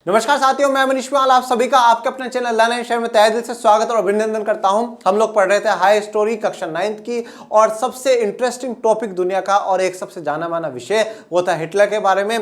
नमस्कार साथियों, मैं मनीष पाल आप सभी का आपके अपने चैनल लर्न एंड शेयर में तहे दिल से स्वागत और अभिनंदन करता हूं। हम लोग पढ़ रहे थे हाई स्टोरी कक्षा 9th की और सबसे इंटरेस्टिंग टॉपिक दुनिया का और एक सबसे जाना माना विषय वो था हिटलर के बारे में।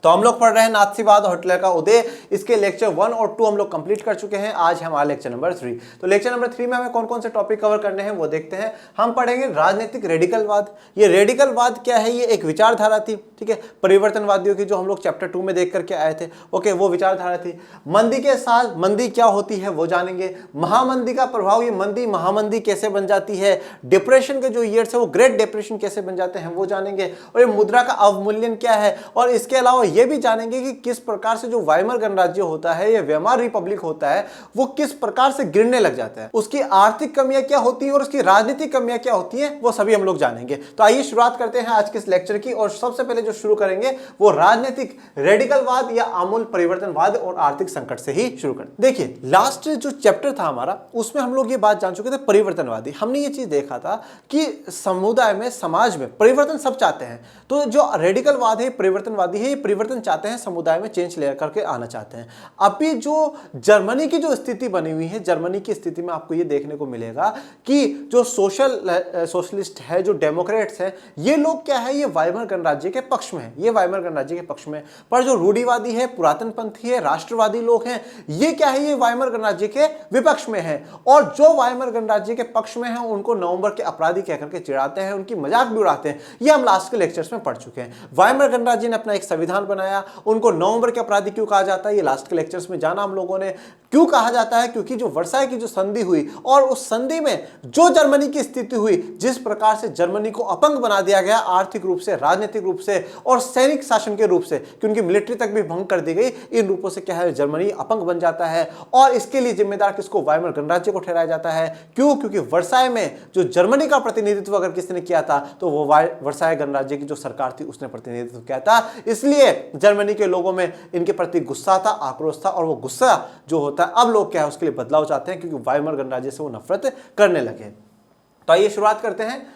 तो हम लोग पढ़ रहे हैं नाथसीवाद और हिटलर का उदय। इसके लेक्चर 1 और 2 हम लोग कंप्लीट कर चुके हैं। आज है हमारा लेक्चर नंबर 3। तो लेक्चर नंबर 3 में हमें कौन कौन से टॉपिक कवर करने हैं वो देखते हैं। हम पढ़ेंगे राजनीतिक रेडिकलवाद। ये रेडिकलवाद क्या है? ये एक विचारधारा थी, ठीक है, परिवर्तनवादियों की, जो हम लोग चैप्टर 2 में देख करके आए थे। ओके, वो विचारधारा थी। मंदी के साथ मंदी क्या होती है वो जानेंगे। महामंदी का प्रभाव, ये मंदी महामंदी कैसे बन जाती है। डिप्रेशन के जो ईयर्स है वो ग्रेट डिप्रेशन कैसे बन जाते हैं वो जानेंगे। और ये मुद्रा का अवमूल्यन क्या है। और इसके अलावा ये भी जानेंगे कि किस प्रकार से जो वाइमर गणराज्य होता है या वेमार रिपब्लिक होता है वो किस प्रकार से गिरने लग जाता है, उसकी आर्थिक कमियां क्या होती हैं और उसकी राजनीतिक कमियां क्या होती हैं, वो सभी हम लोग जानेंगे। तो आइए शुरुआत करते हैं आज के इस लेक्चर की। और सबसे पहले जो शुरू करेंगे वो राजनीतिक रेडिकलवाद या आमूल परिवर्तनवाद और आर्थिक संकट से ही शुरू करते हैं। देखिए, लास्ट जो चैप्टर था हमारा उसमें हम लोग ये बात जान चुके थे परिवर्तनवादी। हमने ये चीज देखा था कि समुदाय में, समाज में परिवर्तन सब चाहते हैं। तो जो रेडिकलवाद है, परिवर्तनवादी है, ये परिवर्तन चाहते हैं, समुदाय में चेंज लेकर करके आना चाहते हैं। अभी जो जर्मनी की जो स्थिति बनी हुई है, जर्मनी की स्थिति में आपको ये देखने को मिलेगा कि जो सोशलिस्ट है, जो डेमोक्रेट्स है, ये लोग क्या है, ये वाइमर गणराज्य के पक्ष में है। ये वाइमर गणराज्य के पक्ष में। पर जो रूढ़िवादी है, पुरातनपंथी है, राष्ट्रवादी लोग हैं, ये क्या है, ये वाइमर गणराज्य के विपक्ष में है। और जो वाइमर गणराज्य के पक्ष में है उनको नवंबर के अपराधी कहकर के चिढ़ाते हैं, उनकी मजाक भी उड़ाते हैं। ये हम लास्ट के लेक्चर्स में पढ़ चुके हैं। वाइमर गणराज्य ने अपना एक संविधान बनाया। उनको नवंबर के अपराधी क्यों कहा जाता है, ये लास्ट के लेक्चर्स में जाना हम लोगों ने। क्यों कहा जाता है? क्योंकि जो वर्साई की जो संधि हुई और उस संधि में जो जर्मनी की स्थिति हुई, जिस प्रकार से जर्मनी को अपंग बना दिया गया आर्थिक रूप से, राजनीतिक रूप से और सैनिक शासन के रूप से, कि उनकी मिलिट्री तक भी भंग कर दी गई, इन रूपों से क्या है, जर्मनी अपंग बन जाता है। और इसके लिए जिम्मेदार किसको? वाइमर गणराज्य को ठहराया जाता है। क्यों? क्योंकि वर्साई में जो जर्मनी का प्रतिनिधित्व अगर किसने किया था तो वो वर्साई गणराज्य की जो सरकार थी उसने प्रतिनिधित्व किया था। इसलिए जर्मनी के लोगों में इनके प्रति गुस्सा था, आक्रोश था। और वो गुस्सा जो होता है, अब लोग क्या है, उसके लिए बदलाव चाहते हैं, क्योंकि वाइमर गणराज्य से वो नफरत करने लगे। तो आइए शुरुआत करते हैं।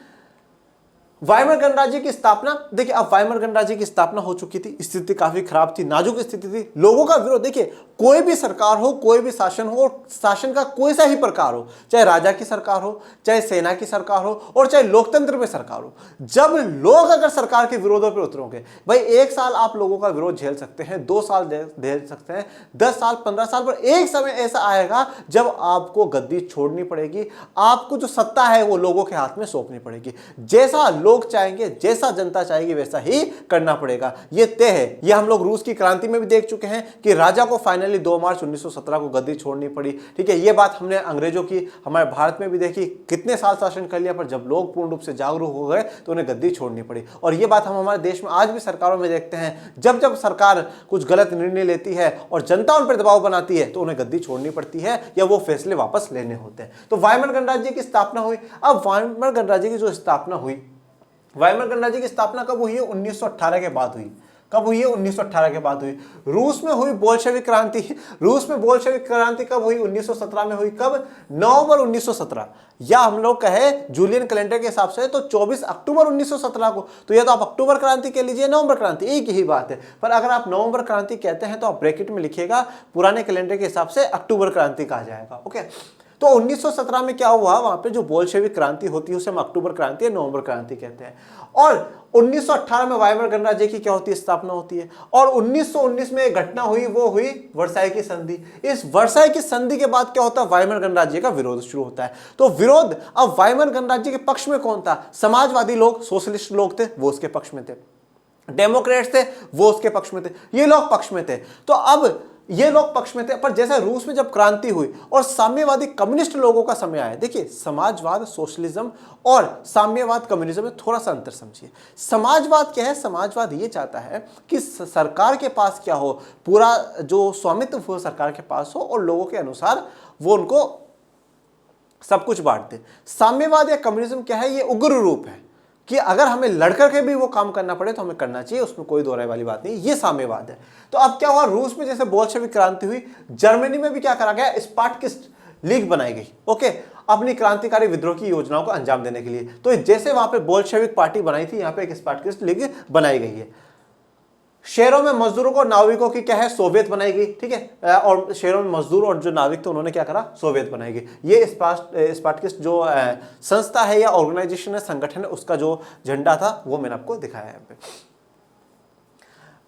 वाइमर गणराज्य की स्थापना। देखिए, अब वाइमर गणराज्य की स्थापना हो चुकी थी, स्थिति काफी खराब थी, नाजुक स्थिति थी, लोगों का विरोध। देखिए, कोई भी सरकार हो, कोई भी शासन हो, शासन का कोई सा ही प्रकार हो, चाहे राजा की सरकार हो, चाहे सेना की सरकार हो और चाहे लोकतंत्र में सरकार हो, जब लोग अगर सरकार के विरोधों पर उतरोगे, भाई 1 साल आप लोगों का विरोध झेल सकते हैं, 2 साल झेल सकते हैं, 10 साल 15 साल, पर एक समय ऐसा आएगा जब आपको गद्दी छोड़नी पड़ेगी। आपको जो सत्ता है वो लोगों के हाथ में सौंपनी पड़ेगी। जैसा लोग चाहेंगे, जैसा जनता चाहेगी, वैसा ही करना पड़ेगा। ये तय है। ये हम लोग रूस की क्रांति में भी देख चुके हैं कि राजा को फाइनली 2 मार्च 1917 को गद्दी छोड़नी पड़ी। ठीक है, ये बात हमने अंग्रेजों की हमारे भारत में भी देखी, कितने साल शासन कर लिया, पर जब लोग पूर्ण रूप से जागरूक हो गए तो उन्हें गद्दी छोड़नी पड़ी। और ये बात हम हमारे देश में आज भी सरकारों में देखते हैं, जब जब सरकार कुछ गलत निर्णय लेती है और जनता उन पर दबाव बनाती है तो उन्हें गद्दी छोड़नी पड़ती है या वो फैसले वापस लेने होते हैं। तो वाइमर गणराज्य की स्थापना हुई। अब वाइमर गणराज्य की जो स्थापना हुई, वाइमर गणराज्य की स्थापना कब हुई है? 1918 के बाद हुई। कब हुई है? 1918 के बाद हुई। रूस में हुई बोल्शेविक क्रांति। रूस में बोल्शेविक क्रांति कब हुई? 1917 में हुई। कब? नवंबर 1917, या हम लोग कहे जूलियन कैलेंडर के हिसाब से तो 24 अक्टूबर 1917 को। तो या तो आप अक्टूबर क्रांति कह लीजिए, नवंबर क्रांति, एक ही बात है। पर अगर आप नवंबर क्रांति कहते हैं तो आप ब्रैकेट में लिखिएगा, पुराने कैलेंडर के हिसाब से अक्टूबर क्रांति कहा जाएगा। ओके, तो 1917 में क्या हुआ? वहां पे जो बोल्शेविक क्रांति होती है उसे हम अक्टूबर क्रांति या नवंबर क्रांति कहते हैं। और 1918 में वाइमर गणराज्य की क्या होती है? स्थापना होती है। और 1919 में एक घटना हुई, वो हुई वर्साई की संधि। इस वर्साई की संधि के बाद क्या होता है? वाइमर गणराज्य का विरोध शुरू होता है। तो विरोध, अब वाइमर गणराज्य के पक्ष में कौन था? समाजवादी लोग, सोशलिस्ट लोग थे, वो उसके पक्ष में थे। डेमोक्रेट्स थे, वो उसके पक्ष में थे। ये लोग पक्ष में थे। तो अब ये लोग पक्ष में थे। पर जैसे रूस में जब क्रांति हुई और साम्यवादी कम्युनिस्ट लोगों का समय आया, देखिए समाजवाद, सोशलिज्म और साम्यवाद, कम्युनिज्म में थोड़ा सा अंतर समझिए। समाजवाद क्या है? समाजवाद ये चाहता है कि सरकार के पास क्या हो, पूरा जो स्वामित्व हो सरकार के पास हो और लोगों के अनुसार वो उनको सब कुछ बांट दे। साम्यवाद या कम्युनिज्म क्या है? ये उग्र रूप है कि अगर हमें लड़कर के भी वो काम करना पड़े तो हमें करना चाहिए, उसमें कोई दो राय वाली बात नहीं। ये साम्यवाद है। तो अब क्या हुआ? रूस में जैसे बोल्शेविक क्रांति हुई, जर्मनी में भी क्या करा गया? स्पार्टकिस्ट लीग बनाई गई। ओके, अपनी क्रांतिकारी विद्रोह की योजनाओं को अंजाम देने के लिए। तो जैसे वहां पे बोल्शेविक पार्टी बनाई थी, यहाँ पे एक स्पार्टकिस्ट लीग बनाई गई है। शहरों में मजदूरों को नाविकों की क्या है सोवियत बनाएगी, ठीक है, और शहरों में मजदूर और जो नाविक थे उन्होंने क्या करा सोवियत बनाएगी। ये स्पार्टकिस्ट जो संस्था है या ऑर्गेनाइजेशन है, संगठन है, उसका जो झंडा था वो मैंने आपको दिखाया है यहाँ पे।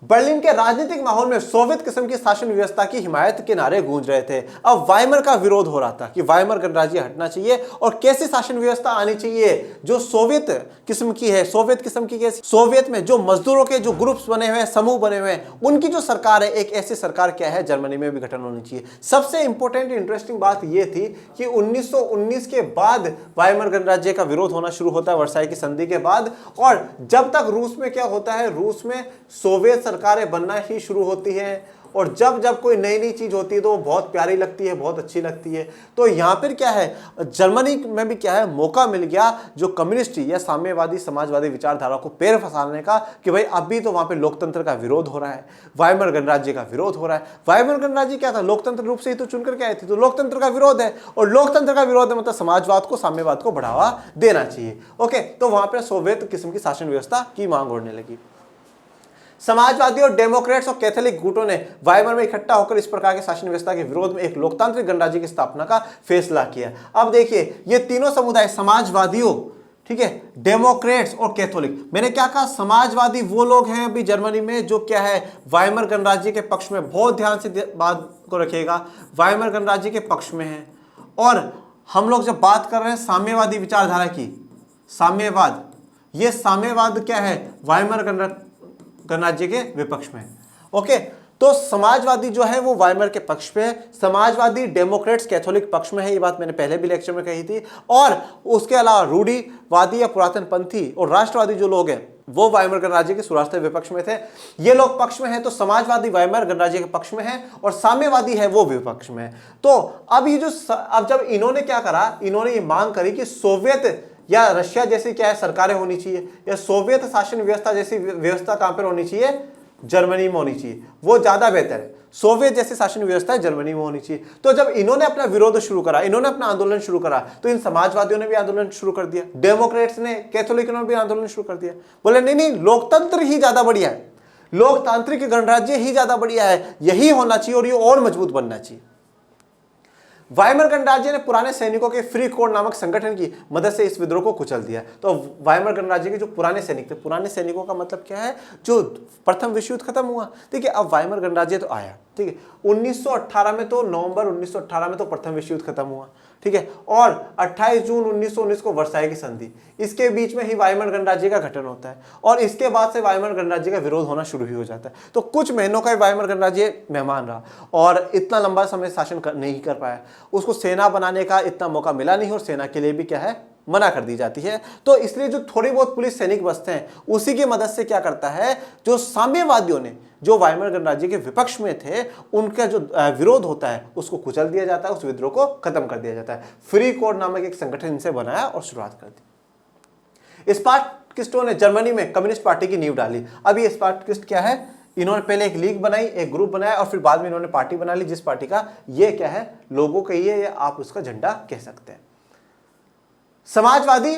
बर्लिन के राजनीतिक माहौल में सोवियत किस्म की शासन व्यवस्था की हिमायत के नारे गूंज रहे थे। अब वाइमर का विरोध हो रहा था कि वाइमर गणराज्य हटना चाहिए और कैसी शासन व्यवस्था आनी चाहिए जो सोवियत किस्म की है। सोवियत किस्म की कैसी? सोवियत में जो मजदूरों के जो ग्रुप्स बने हुए हैं, समूह बने हुए हैं, उनकी जो सरकार है, एक ऐसी सरकार क्या है जर्मनी में भी गठन होनी चाहिए। सबसे इंपॉर्टेंट इंटरेस्टिंग बात यह थी कि 1919 के बाद वाइमर गणराज्य का विरोध होना शुरू होता है वर्साई की संधि के बाद, और जब तक रूस में क्या होता है, रूस में सोवियत सरकारें बनना ही शुरू होती हैं, और जब जब कोई नई नई चीज होती है तो वो बहुत प्यारी लगती है, बहुत अच्छी लगती है। तो यहां पर क्या है, जर्मनी में भी क्या है, मौका मिल गया जो कम्युनिस्ट या साम्यवादी समाजवादी विचारधारा को पैर फंसाने का, कि भाई अभी तो वहां पे लोकतंत्र का विरोध हो रहा है, वाइमर गणराज्य का विरोध हो रहा है। वाइमर गणराज्य क्या था, लोकतंत्र रूप से ही तो चुनकर के आई थी, तो लोकतंत्र का विरोध है, और लोकतंत्र का विरोध है मतलब समाजवाद को, साम्यवाद को बढ़ावा देना चाहिए। ओके, तो वहां पर सोवियत किस्म की शासन व्यवस्था की मांग उड़ने लगी। समाजवादी और डेमोक्रेट्स और कैथोलिक गुटों ने वाइमर में इकट्ठा होकर इस प्रकार के शासन व्यवस्था के विरोध में एक लोकतांत्रिक गणराज्य की स्थापना का फैसला किया। अब देखिए, ये तीनों समुदाय, समाजवादियों, ठीक है, डेमोक्रेट्स और कैथोलिक, मैंने क्या कहा, समाजवादी वो लोग हैं अभी जर्मनी में जो क्या है वाइमर गणराज्य के पक्ष में, बहुत ध्यान से बात को रखिएगा, वाइमर गणराज्य के पक्ष में है। और हम लोग जब बात कर रहे हैं साम्यवादी विचारधारा की, साम्यवाद, ये साम्यवाद क्या है, वाइमर गणराज्य के विपक्ष में। ओके, तो समाजवादी जो है वो वाइमर के पक्ष पे है, समाजवादी डेमोक्रेट्स कैथोलिक पक्ष में है, ये बात मैंने पहले भी लेक्चर में कही थी। और उसके अलावा रूढ़िवादी या पुरातन पंथी और राष्ट्रवादी जो लोग हैं वो वाइमर गणराज्य के सुराष्ट्र विपक्ष में थे। ये लोग पक्ष में हैं, तो समाजवादी वाइमर गणराज्य के पक्ष में है और साम्यवादी है वो विपक्ष में है। तो अब ये जो अब जब इन्होंने क्या करा, इन्होंने ये मांग करी कि सोवियत या रशिया जैसी क्या है सरकारें होनी चाहिए, या सोवियत शासन व्यवस्था जैसी व्यवस्था कहां पर होनी चाहिए, जर्मनी में होनी चाहिए, वो ज्यादा बेहतर है। सोवियत जैसी शासन व्यवस्था जर्मनी में होनी चाहिए। तो जब इन्होंने अपना विरोध शुरू करा, इन्होंने अपना आंदोलन शुरू करा, तो इन समाजवादियों ने भी आंदोलन शुरू कर दिया, डेमोक्रेट्स ने, कैथोलिक ने भी आंदोलन शुरू कर दिया। बोले नहीं नहीं, लोकतंत्र ही ज्यादा बढ़िया है, लोकतांत्रिक गणराज्य ही ज्यादा बढ़िया है, यही होना चाहिए और ये और मजबूत बनना चाहिए। वाइमर गणराज्य ने पुराने सैनिकों के फ्री कोड नामक संगठन की मदद से इस विद्रोह को कुचल दिया। तो वाइमर गणराज्य के जो पुराने सैनिक थे, पुराने सैनिकों का मतलब क्या है, जो प्रथम विश्व युद्ध खत्म हुआ, ठीक है, अब वाइमर गणराज्य तो आया, ठीक है, 1918 में तो, नवंबर 1918 में तो प्रथम विश्व युद्ध खत्म हुआ, ठीक है, और 28 जून 1919 को वर्साई की संधि, इसके बीच में ही वाइमर गणराज्य का गठन होता है, और इसके बाद से वाइमर गणराज्य का विरोध होना शुरू ही हो जाता है। तो कुछ महीनों का वाइमर गणराज्य मेहमान रहा और इतना लंबा समय शासन नहीं कर पाया, उसको सेना बनाने का इतना मौका मिला नहीं, और सेना के लिए भी क्या है, मना कर दी जाती है। तो इसलिए जो थोड़ी बहुत पुलिस सैनिक बचते हैं, उसी की मदद से क्या करता है, जो साम्यवादियों ने, जो वाइमर गणराज्य के विपक्ष में थे, उनका जो विरोध होता है उसको कुचल दिया जाता है, उस विद्रोह को खत्म कर दिया जाता है। फ्री कोड नामक एक संगठन इनसे बनाया और शुरुआत कर दी। स्पार्टकिस्टों ने जर्मनी में कम्युनिस्ट पार्टी की नींव डाली। अब ये स्पार्टकिस्ट क्या है, इन्होंने पहले एक लीग बनाई, एक ग्रुप बनाया, और फिर बाद में इन्होंने पार्टी बना ली, जिस पार्टी का ये क्या है, लोगो कहिए या आप उसका झंडा कह सकते हैं। समाजवादी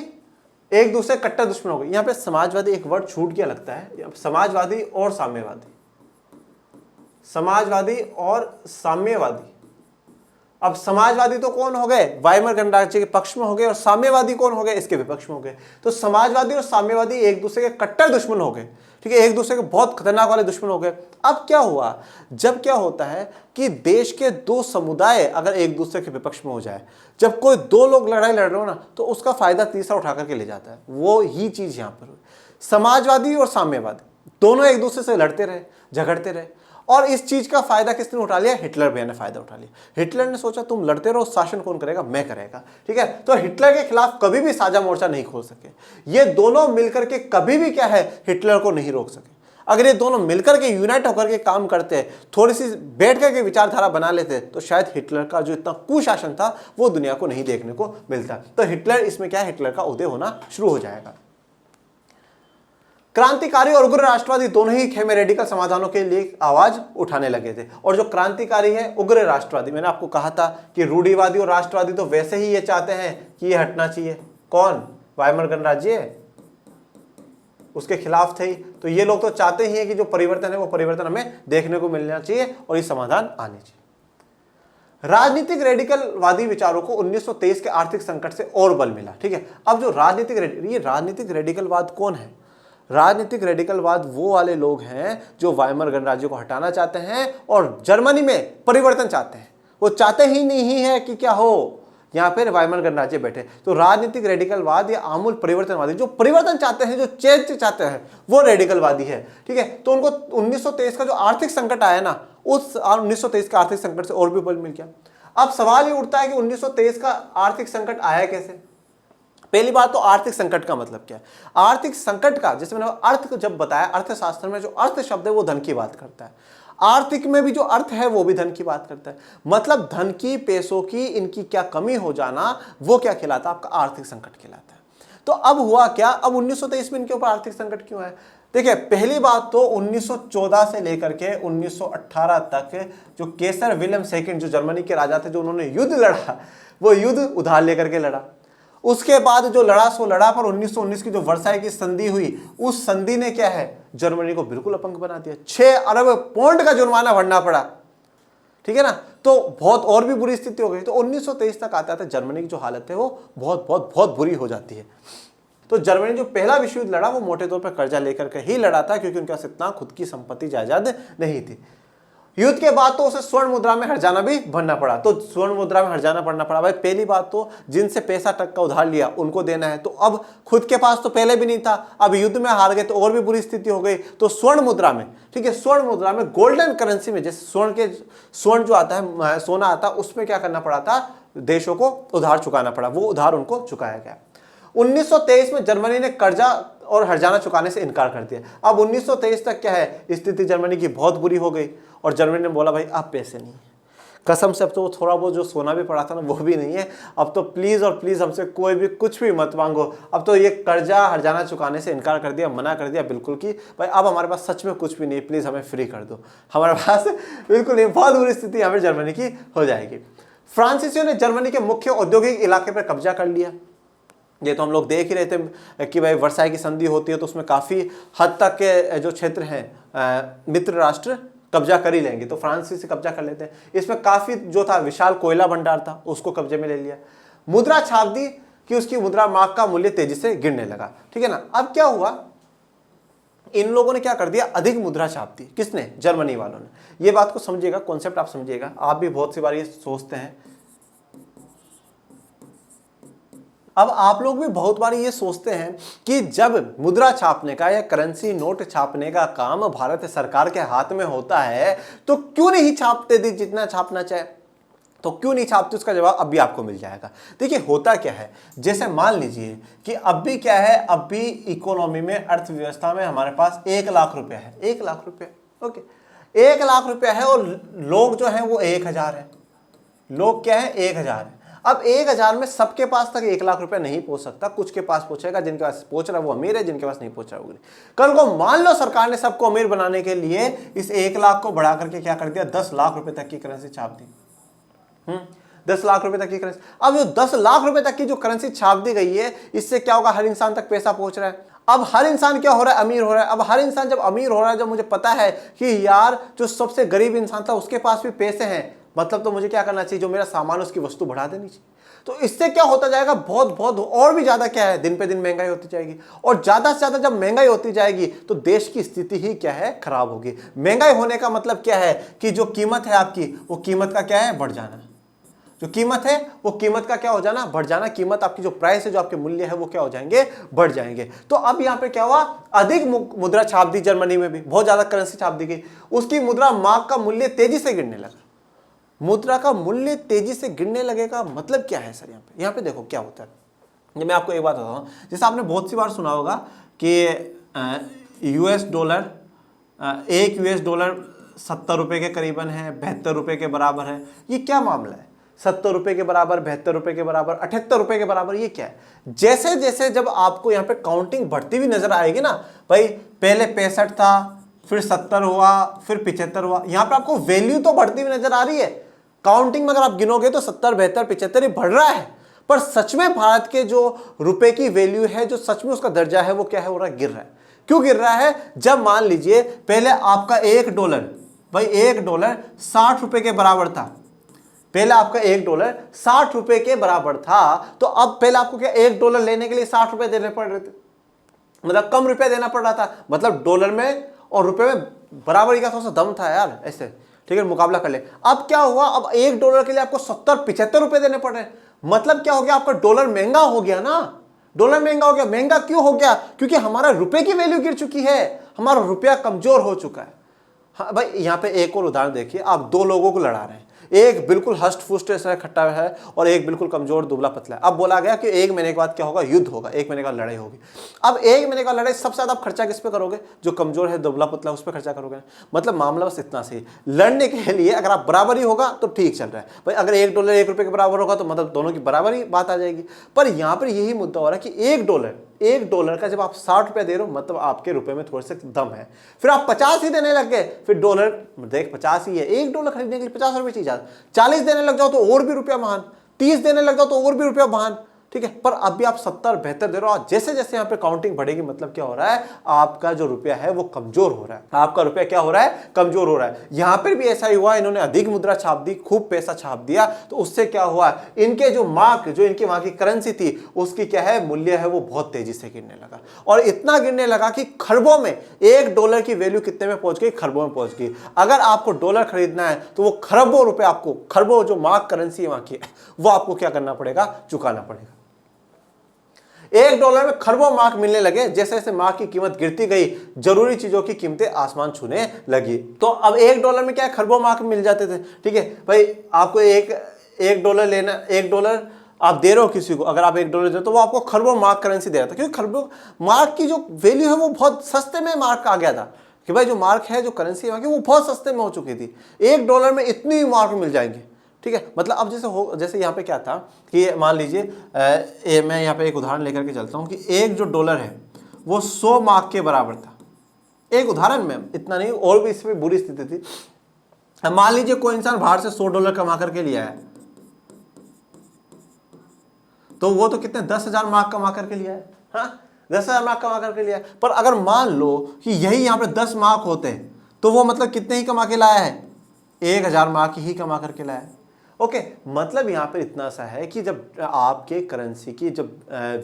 एक दूसरे कट्टर दुश्मन हो गए। यहां पे समाजवादी एक वर्ड छूट गया लगता है, समाजवादी और साम्यवादी, समाजवादी और साम्यवादी। अब समाजवादी तो कौन हो गए, वाइमर गणराज्य के पक्ष में हो गए, और साम्यवादी कौन हो गए, इसके विपक्ष में हो गए। तो समाजवादी और साम्यवादी एक दूसरे के कट्टर दुश्मन हो गए, ठीक है, एक दूसरे के बहुत खतरनाक वाले दुश्मन हो गए। अब क्या हुआ, जब क्या होता है कि देश के दो समुदाय अगर एक दूसरे के विपक्ष में हो जाए, जब कोई दो लोग लड़ाई लड़ रहे हो ना, तो उसका फायदा तीसरा उठा करके ले जाता है। वो ही चीज यहां पर हुई। समाजवादी और साम्यवादी दोनों एक दूसरे से लड़ते रहे, झगड़ते रहे, और इस चीज का फायदा किसने उठा लिया, हिटलर भैया ने फायदा उठा लिया। हिटलर ने सोचा तुम लड़ते रहो, शासन कौन करेगा, मैं करेगा, ठीक है। तो हिटलर के खिलाफ कभी भी साझा मोर्चा नहीं खोल सके, ये दोनों मिलकर के कभी भी क्या है, हिटलर को नहीं रोक सके। अगर ये दोनों मिलकर के यूनाइट होकर के काम करते, थोड़ी सी बैठ करके विचारधारा बना लेते, तो शायद हिटलर का जो इतना कुशासन था वो दुनिया को नहीं देखने को मिलता। तो हिटलर इसमें क्या है, हिटलर का उदय होना शुरू हो जाएगा। क्रांतिकारी और उग्र राष्ट्रवादी दोनों ही खेमे रेडिकल समाधानों के लिए आवाज उठाने लगे थे। और जो क्रांतिकारी है, उग्र राष्ट्रवादी, मैंने आपको कहा था कि रूढ़िवादी और राष्ट्रवादी तो वैसे ही ये चाहते हैं कि ये हटना चाहिए। कौन, वाइमर गणराज्य, उसके खिलाफ थे ही। तो ये लोग तो चाहते ही हैं कि जो परिवर्तन है वो परिवर्तन हमें देखने को मिलना चाहिए और ये समाधान आने चाहिए। राजनीतिक रेडिकलवादी विचारों को 1923 के आर्थिक संकट से और बल मिला। ठीक है, अब जो राजनीतिक रेडिकलवाद कौन है? राजनीतिक रेडिकलवाद वो वाले लोग हैं जो वाइमर गणराज्य को हटाना चाहते हैं और जर्मनी में परिवर्तन चाहते हैं। वो चाहते ही नहीं है कि क्या हो, यहाँ पे वाइमर गणराज्य बैठे। तो राजनीतिक रेडिकलवाद या आमूल परिवर्तनवादी, जो परिवर्तन चाहते हैं, जो चेंज चाहते हैं, वो रेडिकलवादी है। ठीक है, तो उनको 1923 का जो आर्थिक संकट आया ना, उस 1923 का आर्थिक संकट से और भी बल मिल गया। अब सवाल ये उठता है कि 1923 का आर्थिक संकट आया कैसे? पहली बात तो आर्थिक संकट का मतलब क्या है? आर्थिक संकट का, जैसे मैंने अर्थ जब बताया, अर्थशास्त्र में जो अर्थ शब्द है वो धन की बात करता है, आर्थिक में भी जो अर्थ है वो भी धन की बात करता है। मतलब धन की, पैसों की, इनकी क्या कमी हो जाना, वो क्या कहलाता है? आपका आर्थिक संकट कहलाता है। तो अब हुआ क्या? अब 1923 में इनके ऊपर आर्थिक संकट क्यों है? देखिए, पहली बात तो 1914 से लेकर के 1918 तक जो केसर विलियम सेकंड जो जर्मनी के राजा थे, जो उन्होंने युद्ध लड़ा, वो युद्ध उधार लेकर के लड़ा। उसके बाद जो लड़ा सो लड़ा, पर 1919 की जो वर्साई की संधि हुई, उस संधि ने क्या है, जर्मनी को बिल्कुल अपंग बना दिया। 6 अरब पौंड का जुर्माना भरना पड़ा। ठीक है ना, तो बहुत और भी बुरी स्थिति हो गई। तो 1923 तक आता था जर्मनी की जो हालत है वो बहुत बहुत बहुत बुरी हो जाती है। तो जर्मनी जो पहला विश्व युद्ध लड़ा वो मोटे तौर पर कर्जा लेकर के ही लड़ा था, क्योंकि उनके पास इतना खुद की संपत्ति जायदाद नहीं थी। युद्ध के बाद तो उसे स्वर्ण मुद्रा में हर्जाना भी भरना पड़ा। तो स्वर्ण मुद्रा में हर्जाना भरना पड़ा। भाई, पहली बात तो जिनसे पैसा टक का उधार लिया उनको देना है, तो अब खुद के पास तो पहले भी नहीं था, अब युद्ध में हार गए तो और भी बुरी स्थिति हो गई। तो स्वर्ण मुद्रा में, ठीक है, स्वर्ण मुद्रा में, गोल्डन करेंसी में, जैसे स्वर्ण जो आता है, सोना आता है, उसमें क्या करना पड़ा था, देशों को उधार चुकाना पड़ा। वो उधार उनको चुकाया गया। 1923 में जर्मनी ने कर्जा और हर्जाना चुकाने से इनकार कर दिया। अब 1923 तक क्या है, स्थिति जर्मनी की बहुत बुरी हो गई और जर्मनी ने बोला भाई अब पैसे नहीं, कसम से अब तो थोड़ा बहुत जो सोना भी पड़ा था ना वो भी नहीं है, अब तो प्लीज़ और प्लीज़ हमसे कोई भी कुछ भी मत मांगो। अब तो ये कर्जा हर्जाना चुकाने से इनकार कर दिया, मना कर दिया बिल्कुल कि भाई अब हमारे पास सच में कुछ भी नहीं, प्लीज़ हमें फ्री कर दो, हमारे पास बिल्कुल नहीं। बहुत बुरी स्थिति यहाँ पर जर्मनी की हो जाएगी। फ्रांसीसियों ने जर्मनी के मुख्य औद्योगिक इलाके पर कब्जा कर लिया। ये तो हम लोग देख ही रहे थे कि भाई वर्साई की संधि होती है तो उसमें काफ़ी हद तक के जो क्षेत्र हैं मित्र राष्ट्र कब्जा कर ही लेंगे, तो फ्रांसीसी कब्जा कर लेते हैं। इसमें काफ़ी जो था विशाल कोयला भंडार था, उसको कब्जे में ले लिया। मुद्रा छाप दी कि उसकी मुद्रा मार्क का मूल्य तेजी से गिरने लगा। ठीक है ना, अब क्या हुआ, इन लोगों ने क्या कर दिया, अधिक मुद्रा छाप दी। किसने? जर्मनी वालों ने। ये बात को समझिएगा, कॉन्सेप्ट आप समझिएगा। आप भी बहुत सी बार ये सोचते हैं, अब आप लोग भी बहुत बार ये सोचते हैं कि जब मुद्रा छापने का या करेंसी नोट छापने का काम भारत सरकार के हाथ में होता है तो क्यों नहीं छापते दी जितना छापना चाहे, तो क्यों नहीं छापते? उसका जवाब अभी आपको मिल जाएगा। देखिए, होता क्या है, जैसे मान लीजिए कि अभी क्या है, अभी इकोनॉमी में, अर्थव्यवस्था में हमारे पास 1 लाख रुपया है। 1 लाख रुपया, ओके, 1 लाख रुपया है और लोग जो है वो 1000 है। लोग क्या है, 1000 है। अब 1000 में सबके पास तक 1 लाख रुपया नहीं पहुंच सकता, कुछ के पास पहुंचेगा, जिनके पास पहुंच रहा है वो अमीर है, जिनके पास नहीं पहुंच रहा वो गरीब। कल को मान लो सरकार ने सबको अमीर बनाने के लिए इस 1 लाख को बढ़ा करके क्या कर दिया, 10 लाख रुपए तक की करेंसी छाप दी। 10 लाख रुपए तक की करेंसी। अब जो 10 लाख रुपए तक की जो करेंसी छाप दी गई है, इससे क्या होगा, हर इंसान तक पैसा पहुंच रहा है। अब हर इंसान क्या हो रहा है, अमीर हो रहा है। अब हर इंसान जब अमीर हो रहा है, जब मुझे पता है कि यार जो सबसे गरीब इंसान था उसके पास भी पैसे हैं, मतलब तो मुझे क्या करना चाहिए, जो मेरा सामान उसकी वस्तु बढ़ा देनी चाहिए। तो इससे क्या होता जाएगा, बहुत बहुत और भी ज्यादा क्या है, दिन पे दिन महंगाई होती जाएगी। और ज्यादा से ज्यादा जब महंगाई होती जाएगी तो देश की स्थिति ही क्या है, खराब होगी। महंगाई होने का मतलब क्या है कि जो कीमत है आपकी, वो कीमत का क्या है, बढ़ जाना। जो कीमत है वो कीमत का क्या हो जाना, बढ़ जाना। कीमत आपकी जो प्राइस है, जो आपके मूल्य है, वो क्या हो जाएंगे, बढ़ जाएंगे। तो अब यहाँ पे क्या हुआ, अधिक मुद्रा छाप दी जर्मनी में भी, बहुत ज्यादा करेंसी छाप दी गई। उसकी मुद्रा मार्क का मूल्य तेजी से गिरने लगा। मुद्रा का मूल्य तेजी से गिरने लगेगा मतलब क्या है सर? यहाँ पे देखो क्या होता है। ये मैं आपको एक बात बताता हूँ, जैसे आपने बहुत सी बार सुना होगा कि यूएस डॉलर, एक यूएस डॉलर 70 रुपये के करीबन है, 72 रुपये के बराबर है। ये क्या मामला है, 70 रुपये के बराबर, 72 रुपये के बराबर, 78 रुपये के बराबर, ये क्या है? जैसे जैसे जब आपको यहाँ पे काउंटिंग बढ़ती हुई नजर आएगी ना, भाई पहले 65 था, फिर 70 हुआ, फिर 75 हुआ, यहाँ पे आपको वैल्यू तो बढ़ती हुई नजर आ रही है। काउंटिंग में अगर आप गिनोगे तो 70, 72, 75 बढ़ रहा है, पर सच में भारत के जो रुपए की वैल्यू है, जो सच में उसका दर्जा है, वो क्या है, हो रहा है, गिर रहा है। क्यों गिर रहा है? जब मान लीजिए पहले आपका $1, भाई $1 ₹60 के बराबर था, पहले आपका $1 ₹60 के बराबर था, तो अब पहले आपको क्या $1 लेने के लिए ₹60 देने पड़ रहे थे, मतलब कम रुपया देना पड़ रहा था, मतलब डॉलर में और रुपए में बराबरी का थोड़ा सा दम था यार, ऐसे ठीक है, मुकाबला कर ले। अब क्या हुआ, अब $1 के लिए आपको 70-75 रुपए देने पड़ रहे हैं, मतलब क्या हो गया, आपका डॉलर महंगा हो गया ना, डॉलर महंगा हो गया। महंगा क्यों हो गया? क्योंकि हमारा रुपए की वैल्यू गिर चुकी है, हमारा रुपया कमजोर हो चुका है। हाँ भाई, यहाँ पे एक और उदाहरण देखिए, आप दो लोगों को लड़ा रहे हैं, एक बिल्कुल हष्ट फुष्ट ऐसा खट्टा है और एक बिल्कुल कमजोर दुबला पतला है। अब बोला गया कि 1 महीने के बाद क्या होगा, युद्ध होगा, 1 महीने का लड़ाई होगी। अब 1 महीने का लड़ाई, सबसे ज्यादा आप खर्चा किस पे करोगे? जो कमजोर है, दुबला पतला, उस पर खर्चा करोगे। मतलब मामला बस इतना सही, लड़ने के लिए अगर आप बराबरी होगा तो ठीक चल रहा है भाई, अगर $1 ₹1 के बराबर होगा तो मतलब दोनों की बराबरी बात आ जाएगी। पर यहाँ पर यही मुद्दा हो रहा है कि $1 का जब आप ₹60 दे रहे हो, मतलब आपके रुपए में थोड़े से दम है, फिर आप 50 ही देने लग गए, फिर डॉलर देख 50 ही है, $1 खरीदने के लिए 50 रुपए चाहिए, 40 देने लग जाओ तो और भी रुपया महान, 30 देने लग जाओ तो और भी रुपया महान, ठीक है। पर अभी आप 70 72 दे रहे हो, जैसे जैसे यहाँ पे काउंटिंग बढ़ेगी, मतलब क्या हो रहा है, आपका जो रुपया है वो कमजोर हो रहा है, आपका रुपया क्या हो रहा है, कमजोर हो रहा है। यहाँ पर भी ऐसा ही हुआ, इन्होंने अधिक मुद्रा छाप दी, खूब पैसा छाप दिया, तो उससे क्या हुआ, इनके जो मार्क, जो इनकी वहां की करेंसी थी, उसकी क्या है, मूल्य है वो बहुत तेजी से गिरने लगा, और इतना गिरने लगा कि खरबों में, $1 की वैल्यू कितने में पहुंच गई, खरबों में पहुंच गई। अगर आपको डॉलर खरीदना है तो वो खरबों रुपए, आपको खरबों जो मार्क करेंसी है वहां की, वो आपको क्या करना पड़ेगा, चुकाना पड़ेगा। $1 में खरबों मार्क मिलने लगे, जैसे जैसे मार्क की कीमत गिरती गई, जरूरी चीजों की कीमतें आसमान छूने लगी। तो अब $1 में क्या है, खरबों मार्क मिल जाते थे, ठीक है भाई। आपको एक डॉलर लेना, $1 आप दे रहे हो किसी को, अगर आप $1 दे तो वो आपको खरबों मार्क करेंसी दे रहा था, क्योंकि खरबों मार्क की जो वैल्यू है वो बहुत सस्ते में मार्क आ गया था, कि भाई जो मार्क है, जो करेंसी है वो बहुत सस्ते में हो चुकी थी, $1 में इतनी मार्क मिल जाएंगे, ठीक है। मतलब अब जैसे यहाँ पे क्या था कि मान लीजिए, मैं यहाँ पे एक उदाहरण लेकर के चलता हूँ कि एक जो डॉलर है वो 100 मार्क के बराबर था, एक उदाहरण में, इतना नहीं, और भी इसमें बुरी स्थिति थी। मान लीजिए कोई इंसान बाहर से $100 कमा करके लिया है, तो वो तो कितने 10,000 मार्क कमा करके लिया है, हाँ 10,000 मार्क कमा करके लिया है। पर अगर मान लो कि यही यहाँ पे 10 मार्क होते हैं, तो वो मतलब कितने ही कमा के लाया है, 1,000 मार्क ही कमा करके लाया है। ओके, मतलब यहाँ पर इतना सा है कि जब आपके करेंसी की जब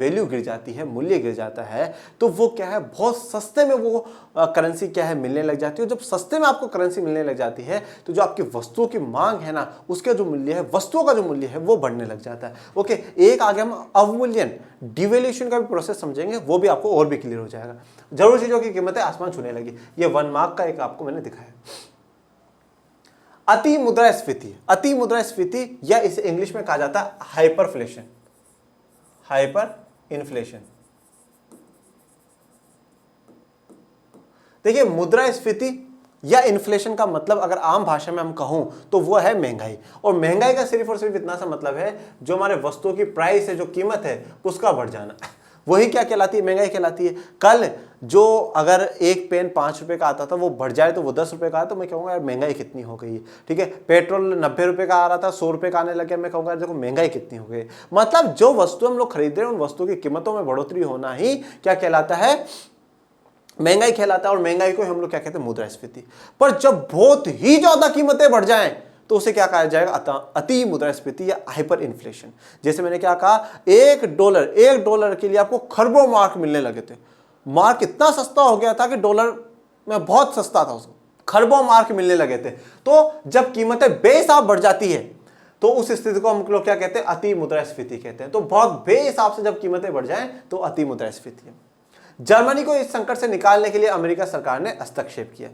वैल्यू गिर जाती है, मूल्य गिर जाता है, तो वो क्या है, बहुत सस्ते में वो करेंसी क्या है, मिलने लग जाती है। जब सस्ते में आपको करेंसी मिलने लग जाती है, तो जो आपकी वस्तुओं की मांग है ना, उसका जो मूल्य है, वस्तुओं का जो मूल्य है, वो बढ़ने लग जाता है। ओके, एक आगे हम अवमूल्यन, डिवैल्यूएशन का भी प्रोसेस समझेंगे, वो भी आपको और भी क्लियर हो जाएगा। जरूर चीजों की कीमतें आसमान छूने लगी। ये 1 मार्क का एक आपको मैंने दिखाया। अति मुद्रास्फीति, अति मुद्रास्फीति, या इसे इंग्लिश में कहा जाता है हाइपरफ्लेशन, हाइपर इन्फ्लेशन। देखिए, मुद्रास्फीति या इन्फ्लेशन का मतलब अगर आम भाषा में हम कहूं तो वो है महंगाई, और महंगाई का सिर्फ और सिर्फ इतना सा मतलब है, जो हमारे वस्तुओं की प्राइस है, जो कीमत है, उसका बढ़ जाना, वही क्या कहलाती है, महंगाई कहलाती है। कल जो अगर एक पेन ₹5 का आता था, वो बढ़ जाए तो वो ₹10 का है, तो मैं कहूँगा यार महंगाई कितनी हो गई है, ठीक है। पेट्रोल ₹90 का आ रहा था, ₹100 का आने लग गया, मैं कहूँगा यार देखो महंगाई कितनी हो गई। मतलब जो वस्तु हम लोग खरीद रहे हैं, उन वस्तुओं की कीमतों में बढ़ोतरी होना ही क्या कहलाता है, महंगाई कहलाता है। और महंगाई को हम लोग क्या कहते हैं, मुद्रास्फीति। पर जब बहुत ही ज्यादा कीमतें बढ़ जाएं तो उसे क्या कहा जाएगा, अति मुद्रास्फीति या हाइपर इन्फ्लेशन। जैसे मैंने क्या कहा, $1 के लिए आपको खरबों मार्क मिलने लगे थे, मार्क इतना सस्ता हो गया था कि डॉलर में बहुत सस्ता था, उसको खरबों मार्क मिलने लगे थे। तो जब कीमतें बेहिसाब बढ़ जाती है, तो उस स्थिति को हम लोग क्या कहते हैं, अति मुद्रास्फीति कहते हैं। तो बहुत बेहिसाब से जब कीमतें बढ़ जाएं तो अति मुद्रास्फीति है। जर्मनी को इस संकट से निकालने के लिए अमेरिका सरकार ने हस्तक्षेप किया।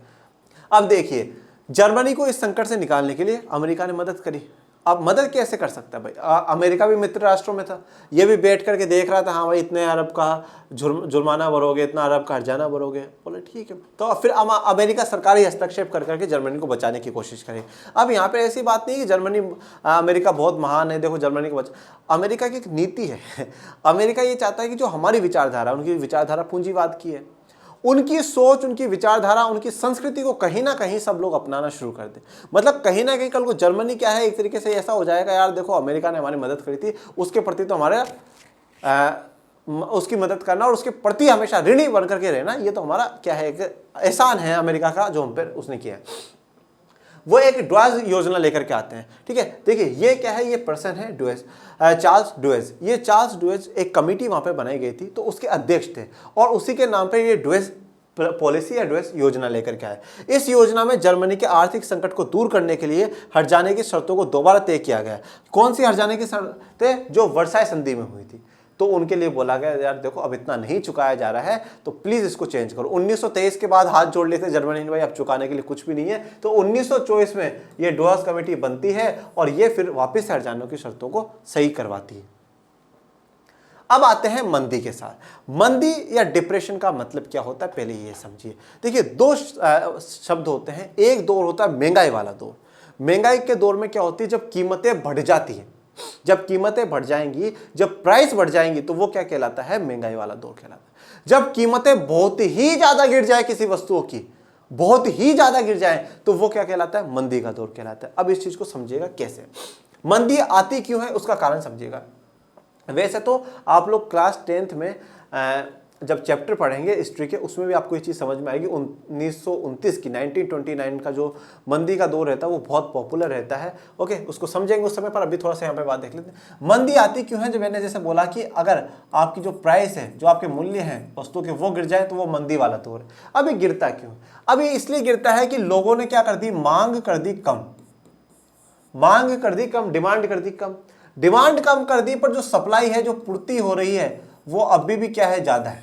अब देखिए, जर्मनी को इस संकट से निकालने के लिए अमेरिका ने मदद करी। अब मदद कैसे कर सकता है भाई, अमेरिका भी मित्र राष्ट्रों में था, ये भी बैठ करके देख रहा था, हाँ भाई इतने अरब का जुर्माना भरोगे, इतना अरब का हर्जाना भरोगे, बोले ठीक है। तो फिर अमेरिका सरकार ही हस्तक्षेप कर करके जर्मनी को बचाने की कोशिश करे। अब यहाँ पे ऐसी बात नहीं कि जर्मनी अमेरिका बहुत महान है, देखो जर्मनी को अमेरिका की एक नीति है। अमेरिका ये चाहता है कि जो हमारी विचारधारा, उनकी विचारधारा पूंजीवाद की है, उनकी सोच, उनकी विचारधारा, उनकी संस्कृति को कहीं ना कहीं सब लोग अपनाना शुरू कर दें। मतलब कहीं ना कहीं कल को जर्मनी क्या है, एक तरीके से ऐसा हो जाएगा, यार देखो अमेरिका ने हमारी मदद करी थी, उसके प्रति तो हमारे उसकी मदद करना और उसके प्रति हमेशा ऋणी बन करके रहना, ये तो हमारा क्या है, एक एहसान है अमेरिका का जो हम पर उसने किया है। वो एक ड्वेज योजना लेकर के आते हैं। ठीक है, देखिए ये क्या है, ये पर्सन है ड्वेज, चार्ल्स ड्वेज। ये चार्ल्स ड्वेज एक कमेटी वहां पे बनाई गई थी, तो उसके अध्यक्ष थे और उसी के नाम पे ये ड्वेज पॉलिसी या ड्वेज योजना लेकर के आए। इस योजना में जर्मनी के आर्थिक संकट को दूर करने के लिए हट जाने की शर्तों को दोबारा तय किया गया। कौन सी हट जाने की शर्तें? जो वर्साई संधि में हुई थी। तो उनके लिए बोला गया यार देखो अब इतना नहीं चुकाया जा रहा है तो प्लीज इसको चेंज करो। 1923 के बाद हाथ जोड़ लेते जर्मनी ने, भाई अब चुकाने के लिए कुछ भी नहीं है। तो 1924 में ये ड्वेज कमेटी बनती है और ये फिर वापस हट जाने की शर्तों को सही करवाती है। अब आते हैं मंदी के साथ। मंदी या डिप्रेशन का मतलब क्या होता है, पहले ये समझिए। देखिए दो शब्द होते हैं, एक दौर होता है महंगाई वाला दौर। महंगाई के दौर में क्या होती है, जब कीमतें बढ़ जाती हैं, जब कीमतें बढ़ जाएंगी, जब प्राइस बढ़ जाएंगी, तो वो क्या कहलाता है, महंगाई वाला दौर कहलाता है। जब कीमतें बहुत ही ज्यादा गिर जाए किसी वस्तुओं की, बहुत ही ज्यादा गिर जाए, तो वो क्या कहलाता है, मंदी का दौर कहलाता है। अब इस चीज को समझिएगा कैसे, मंदी आती क्यों है उसका कारण समझिएगा। वैसे तो आप लोग क्लास 10th में जब चैप्टर पढ़ेंगे हिस्ट्री के, उसमें भी आपको ये चीज़ समझ में आएगी। 1929 की 1929 का जो मंदी का दौर रहता है वो बहुत पॉपुलर रहता है। ओके, उसको समझेंगे उस समय पर। अभी थोड़ा सा यहाँ पे बात देख लेते हैं। मंदी आती क्यों है, जो मैंने जैसे बोला कि अगर आपकी जो प्राइस है, जो आपके मूल्य हैं वस्तु के, वो गिर जाए तो वो मंदी वाला दौर है। अभी गिरता क्यों? अभी इसलिए गिरता है कि लोगों ने क्या कर दी, मांग कर दी कम, मांग कर दी कम, डिमांड कर दी कम। डिमांड कम कर दी पर जो सप्लाई है, जो पूर्ति हो रही है, वो अभी भी क्या है, ज्यादा है।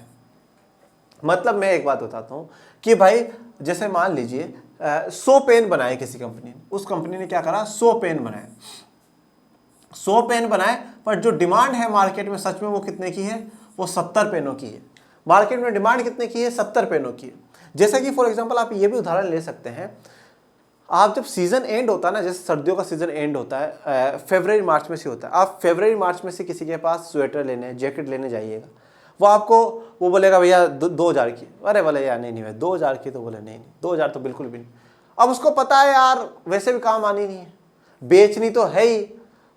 मतलब मैं एक बात बताता हूं कि भाई जैसे मान लीजिए 100 पेन बनाए किसी कंपनी ने, उस कंपनी ने क्या करा, 100 पेन बनाए, 100 पेन बनाए, पर जो डिमांड है मार्केट में सच में वो कितने की है, वो 70 पेनों की है। मार्केट में डिमांड कितने की है, 70 पेनों की है। जैसे कि फॉर एग्जांपल आप ये भी उदाहरण ले सकते हैं, आप जब सीजन एंड होता है ना, जैसे सर्दियों का सीजन एंड होता है फरवरी मार्च में से होता है, आप फरवरी मार्च में से किसी के पास स्वेटर लेने, जैकेट लेने जाइएगा, वो आपको वो बोलेगा भैया 2000 की, अरे बोले यार नहीं भाई 2000 की, तो बोले नहीं 2000 तो बिल्कुल भी नहीं। अब उसको पता है यार वैसे भी काम आनी नहीं है, बेचनी तो है ही,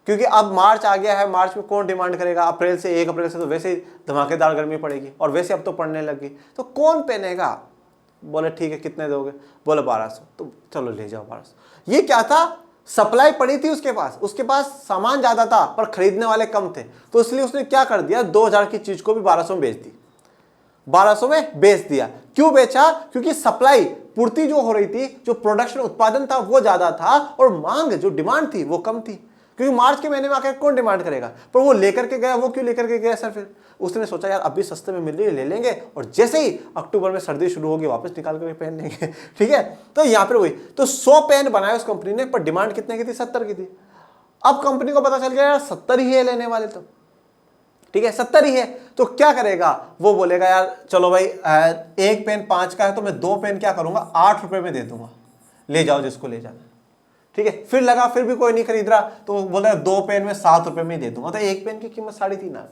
क्योंकि अब मार्च आ गया है, मार्च में कौन डिमांड करेगा। अप्रैल से 1 अप्रैल से तो वैसे ही धमाकेदार गर्मी पड़ेगी और वैसे अब तो पड़ने लगी, तो कौन पहनेगा। बोले ठीक है कितने दोगे, बोले 1200, तो चलो ले जाओ 1200। ये क्या था, सप्लाई पड़ी थी उसके पास सामान ज्यादा था पर खरीदने वाले कम थे, तो इसलिए उसने क्या कर दिया, 2000 की चीज को भी 1200 में बेच दी, 1200 में बेच दिया। क्यों बेचा, क्योंकि सप्लाई पूर्ति जो हो रही थी, जो प्रोडक्शन उत्पादन था वो ज्यादा था और मांग जो डिमांड थी वो कम थी। क्योंकि मार्च के महीने में आकर कौन डिमांड करेगा, पर वो लेकर के गया। वो क्यों लेकर के गया सर, फिर उसने सोचा यार अभी सस्ते में मिल रही है ले लेंगे, और जैसे ही अक्टूबर में सर्दी शुरू होगी वापस निकाल कर पहन लेंगे। ठीक है, तो यहाँ पर वही, तो 100 पेन बनाए उस कंपनी ने, पर डिमांड कितने की थी, 70 की थी। अब कंपनी को पता चल गया यार 70 ही है लेने वाले, तो ठीक है 70 ही है, तो क्या करेगा, वो बोलेगा यार चलो भाई एक पेन 5 का है तो मैं 2 पेन क्या करूंगा, 8 रुपए में दे दूंगा, ले जाओ जिसको ले जाना। ठीक है, फिर लगा फिर भी कोई नहीं खरीद रहा, तो बोला 2 पेन में 7 रुपए में ही दे दूंगा, तो एक पेन की कीमत 3.5 आना।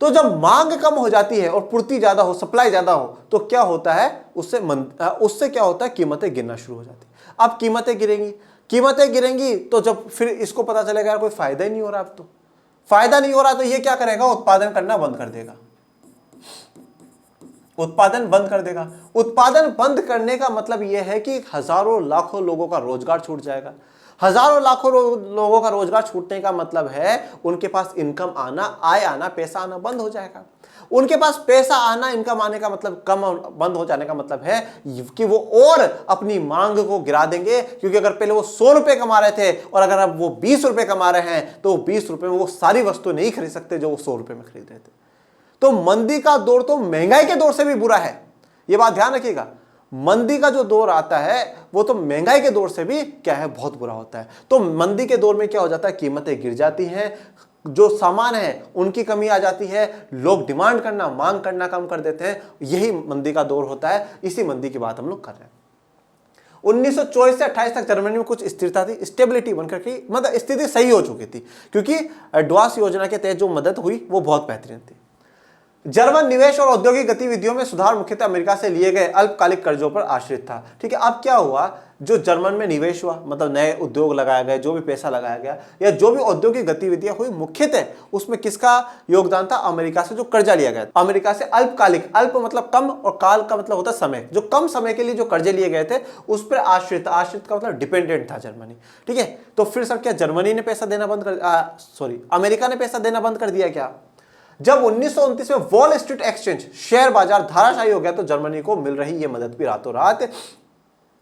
तो जब मांग कम हो जाती है और पूर्ति ज्यादा हो, सप्लाई ज्यादा हो, तो क्या होता है, उससे क्या होता है, कीमतें गिरना शुरू हो जाती है। अब कीमतें गिरेंगी तो जब फिर इसको पता चलेगा यार कोई फायदा ही नहीं हो रहा, अब तो फायदा नहीं हो रहा, तो ये क्या करेगा, उत्पादन करना बंद कर देगा, उत्पादन बंद कर देगा। उत्पादन बंद करने का मतलब यह है कि हजारों लाखों लोगों का रोजगार छूट जाएगा। हजारों लाखों लोगों का रोजगार छूटने का मतलब है उनके पास इनकम आना, आय आना, पैसा आना बंद हो जाएगा। उनके पास पैसा आना, इनकम आने का मतलब कम बंद हो जाने का मतलब है कि वो और अपनी मांग को गिरा देंगे। क्योंकि अगर पहले वो 100 रुपए कमा रहे थे और अगर अब वो 20 रुपए कमा रहे हैं, तो 20 रुपए में वो सारी वस्तु नहीं खरीद सकते जो वो 100 रुपए में खरीद रहे थे। तो मंदी का दौर तो महंगाई के दौर से भी बुरा है, ये बात ध्यान रखिएगा। मंदी का जो दौर आता है वो तो महंगाई के दौर से भी क्या है, बहुत बुरा होता है। तो मंदी के दौर में क्या हो जाता है, कीमतें गिर जाती हैं, जो सामान है उनकी कमी आ जाती है, लोग डिमांड करना, मांग करना कम कर देते हैं। यही मंदी का दौर होता है, इसी मंदी की बात हम लोग कर रहे हैं। 1924 से 28 तक जर्मनी में कुछ स्थिरता थी, स्टेबिलिटी बनकर की, मतलब स्थिति सही हो चुकी थी, क्योंकि ड्वास योजना के तहत जो मदद हुई वो बहुत बेहतरीन थी। जर्मन निवेश और औद्योगिक गतिविधियों में सुधार मुख्यतः अमेरिका से लिए गए अल्पकालिक कर्जों पर आश्रित था। ठीक है, अब क्या हुआ, जो जर्मन में निवेश हुआ, मतलब नए उद्योग लगाए गए, जो भी पैसा लगाया गया या जो भी औद्योगिक गतिविधियां हुई, मुख्यतः उसमें किसका योगदान था, अमेरिका से जो कर्जा लिया गया, अमेरिका से अल्पकालिक, अल्प मतलब कम और काल का मतलब होता समय, जो कम समय के लिए जो कर्जे लिए गए थे उस पर आश्रित, आश्रित का मतलब डिपेंडेंट था जर्मनी। ठीक है, तो फिर सर क्या जर्मनी ने पैसा देना बंद कर अमेरिका ने पैसा देना बंद कर दिया क्या? जब 1929 में वॉल स्ट्रीट एक्सचेंज शेयर बाजार धाराशायी हो गया तो जर्मनी को मिल रही यह मदद भी रातों रात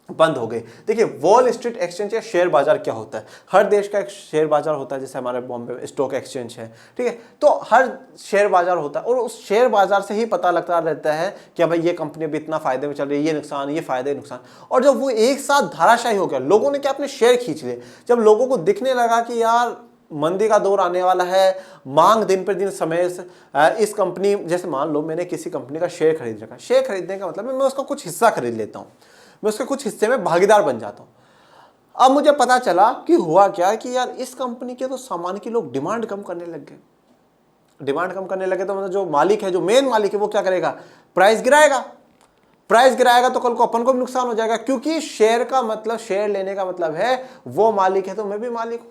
बंद हो गई। देखिए, वॉल स्ट्रीट एक्सचेंज या शेयर बाजार क्या होता है, हर देश का एक शेयर बाजार होता है, जैसे हमारे बॉम्बे में स्टॉक एक्सचेंज है। ठीक है, तो हर शेयर बाजार होता है और उस शेयर बाजार से ही पता लगता रहता है कि भाई ये कंपनी अभी इतना फायदे में चल रही है, ये नुकसान, ये फायदे, नुकसान। और जब वो एक साथ धाराशायी हो गया, लोगों ने क्या अपने शेयर खींच लिए, जब लोगों को दिखने लगा कि यार मंदी का दौर आने वाला है, मांग दिन पर दिन समय से इस कंपनी, जैसे मान लो मैंने किसी कंपनी का शेयर खरीद रखा, शेयर खरीदने का मतलब मैं उसका कुछ हिस्सा खरीद लेता हूं, मैं उसके कुछ हिस्से में भागीदार बन जाता हूं। अब मुझे पता चला कि हुआ क्या कि यार इस कंपनी के तो सामान की लोग डिमांड कम करने लग गए, डिमांड कम करने लगे तो मतलब जो मालिक है, जो मेन मालिक है, वो क्या करेगा, प्राइस गिराएगा, प्राइस गिराएगा तो कल को अपन को भी नुकसान हो जाएगा, क्योंकि शेयर का मतलब, शेयर लेने का मतलब है वो मालिक है तो मैं भी मालिक हूं,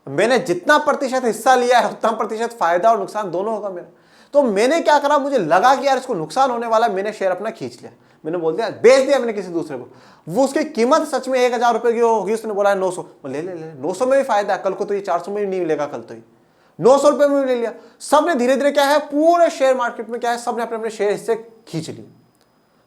मैंने जितना प्रतिशत हिस्सा लिया है उतना प्रतिशत फायदा और नुकसान दोनों होगा मेरा। तो मैंने क्या करा, मुझे लगा कि यार इसको नुकसान होने वाला है, मैंने शेयर अपना खींच लिया, मैंने बोल दिया, बेच दिया मैंने किसी दूसरे को। वो उसकी कीमत सच में 1000 रुपए की होगी, उसने बोला है 900, ले ले ले, 900 में भी फायदा है, कल को तो ये 400 में भी नहीं मिलेगा, कल तो ये 900 रुपए में भी ले लिया। सबने धीरे धीरे क्या है, पूरे शेयर मार्केट में क्या है, सबने अपने अपने शेयर हिस्से खींच लिए,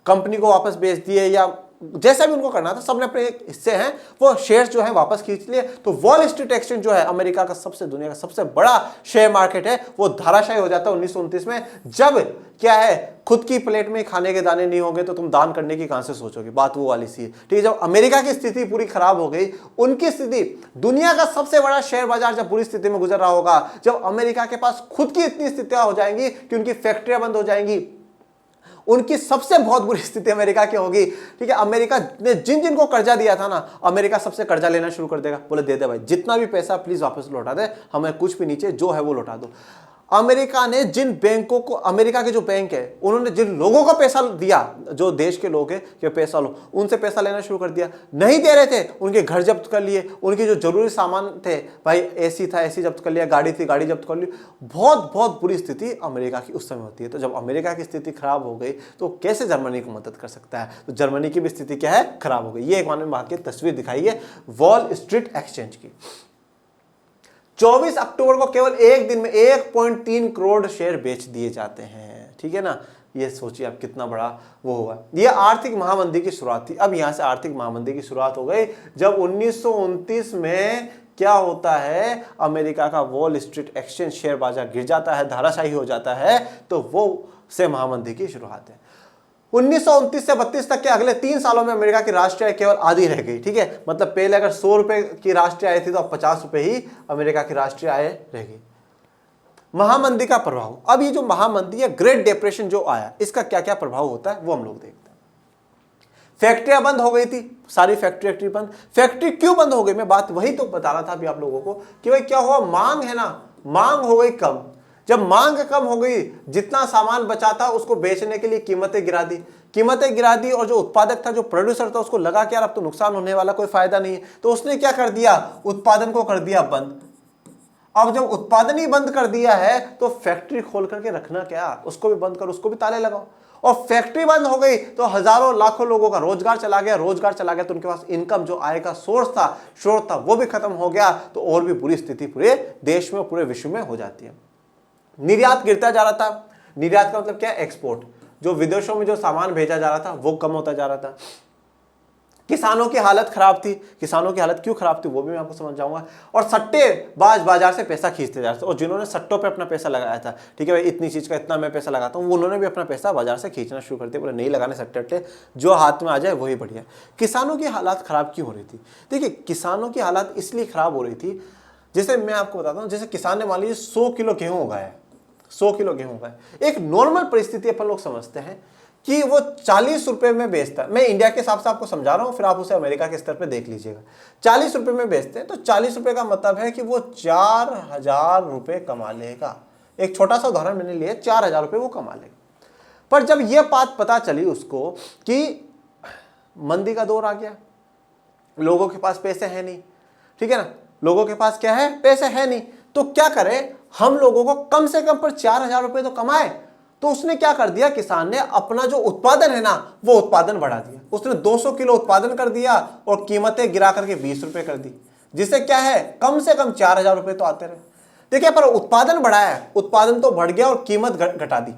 कंपनी को वापस बेच दिए या जैसा भी उनको करना था, सबने अपने हिस्से हैं वो शेयर्स जो है वापस खींच लिए। तो वॉल स्ट्रीट एक्सचेंज जो है अमेरिका का दुनिया का सबसे बड़ा शेयर मार्केट है, वो धाराशायी हो जाता है 1929 में। जब क्या है, खुद की प्लेट में खाने के दाने नहीं होंगे तो तुम दान करने की कहां से सोचोगे, बात वो वाली सी है। ठीक है, जब अमेरिका की स्थिति पूरी खराब हो गई, उनकी स्थिति, दुनिया का सबसे बड़ा शेयर बाजार जब बुरी स्थिति में गुजर रहा होगा, जब अमेरिका के पास खुद की इतनी स्थितियां हो जाएंगी कि उनकी फैक्ट्रियां बंद हो जाएंगी, उनकी सबसे बहुत बुरी स्थिति अमेरिका की होगी। ठीक है, अमेरिका ने जिन जिन को कर्जा दिया था ना, अमेरिका सबसे कर्जा लेना शुरू कर देगा, बोले दे दे भाई, जितना भी पैसा प्लीज वापस लौटा दे, हमें कुछ भी नीचे जो है वो लौटा दो। अमेरिका ने जिन बैंकों को, अमेरिका के जो बैंक है, उन्होंने जिन लोगों को पैसा दिया, जो देश के लोग हैं कि पैसा लो, उनसे पैसा लेना शुरू कर दिया। नहीं दे रहे थे, उनके घर जब्त कर लिए, उनके जो जरूरी सामान थे, भाई एसी था एसी जब्त कर लिया, गाड़ी थी गाड़ी जब्त कर ली। बहुत बहुत बुरी स्थिति अमेरिका की उस समय होती है। तो जब अमेरिका की स्थिति खराब हो गई तो कैसे जर्मनी को मदद कर सकता है, तो जर्मनी की भी स्थिति क्या है, खराब हो गई। ये एक मानव की तस्वीर दिखाई है वॉल स्ट्रीट एक्सचेंज की। 24 अक्टूबर को केवल एक दिन में 1.3 करोड़ शेयर बेच दिए जाते हैं। ठीक है ना, ये सोचिए आप कितना बड़ा वो हुआ। ये आर्थिक महामंदी की शुरुआत थी। अब यहां से आर्थिक महामंदी की शुरुआत हो गई जब 1929 में क्या होता है, अमेरिका का वॉल स्ट्रीट एक्सचेंज शेयर बाजार गिर जाता है, धाराशायी हो जाता है, तो वो से महामंदी की शुरुआत है। 1929 से 32 तक के अगले 3 सालों में अमेरिका की राष्ट्रीय आय केवल आधी रह गई। ठीक है, मतलब पहले अगर 100 रुपए की राष्ट्रीय आय थी तो अब 50 रुपए ही अमेरिका की राष्ट्रीय आय रह गई। महामंदी का प्रभाव, अब ये जो महामंदी है, ग्रेट डिप्रेशन जो आया, इसका क्या क्या प्रभाव होता है वो हम लोग देखते हैं। फैक्ट्रियां बंद हो गई थी, सारी फैक्ट्री बंद। फैक्ट्री क्यों बंद हो गई, मैं बात वही तो बता रहा था अभी आप लोगों को कि भाई क्या हुआ, मांग है ना, मांग हो गई कम। जब मांग कम हो गई, जितना सामान बचा था उसको बेचने के लिए कीमतें गिरा दी, कीमतें गिरा दी, और जो उत्पादक था, जो प्रोड्यूसर था, उसको लगा कि यार अब तो नुकसान होने वाला, कोई फायदा नहीं है, तो उसने क्या कर दिया, उत्पादन को कर दिया बंद। अब जब उत्पादन ही बंद कर दिया है तो फैक्ट्री खोल करके रखना क्या, उसको भी बंद कर, उसको भी ताले लगाओ। और फैक्ट्री बंद हो गई तो हजारों लाखों लोगों का रोजगार चला गया, रोजगार चला गया तो उनके पास इनकम, जो आय का सोर्स था, स्रोत था, वो भी खत्म हो गया। तो और भी बुरी स्थिति पूरे देश में, पूरे विश्व में हो जाती है। निर्यात गिरता जा रहा था। निर्यात का मतलब क्या है, एक्सपोर्ट। जो विदेशों में जो सामान भेजा जा रहा था वो कम होता जा रहा था। किसानों की हालत खराब थी। किसानों की हालत क्यों खराब थी वो भी मैं आपको समझाऊंगा। और सट्टेबाज बाजार से पैसा खींचते जा रहे थे, और जिन्होंने सट्टों पे अपना पैसा लगाया था, ठीक है भाई, इतनी चीज का इतना मैं पैसा लगाता हूँ, उन्होंने भी अपना पैसा बाजार से खींचना शुरू कर दिया, बोले नहीं लगाने सट्टे अट्टे, जो हाथ में आ जाए वही बढ़िया। किसानों की हालात खराब क्यों हो रही थी, देखिए किसानों की हालात इसलिए खराब हो रही थी, जैसे मैं आपको बताता हूँ, जैसे किसान ने मान लीजिए 100 किलो गेहूं उगाया, 100 किलो गेहूं उगाया, एक नॉर्मल परिस्थिति अपन लोग समझते हैं कि वो 40 रुपए में बेचता है। मैं इंडिया के हिसाब से आपको समझा रहा हूं, फिर आप उसे अमेरिका के स्तर पे देख लीजिएगा। 40 रुपए में बेचते हैं तो 40 रुपए का मतलब है कि वो 4000 रुपए कमा लेगा। एक छोटा सा उदाहरण मैंने लिया, 4,000 रुपये वो कमा लेगा। पर जब यह बात पता चली उसको कि मंदी का दौर आ गया, लोगों के पास पैसे हैं नहीं, ठीक है ना, लोगों के पास क्या है, पैसे हैं नहीं, तो क्या करें हम लोगों को कम से कम पर 4,000 रुपये तो कमाए। तो उसने क्या कर दिया, किसान ने अपना जो उत्पादन है ना वो उत्पादन बढ़ा दिया। उसने 200 किलो उत्पादन कर दिया और कीमतें गिरा करके 20 रुपए कर दी, जिससे क्या है कम से कम 4,000 रुपये तो आते रहे। देखिए पर उत्पादन बढ़ाया है, उत्पादन तो बढ़ गया और कीमत घटा दी।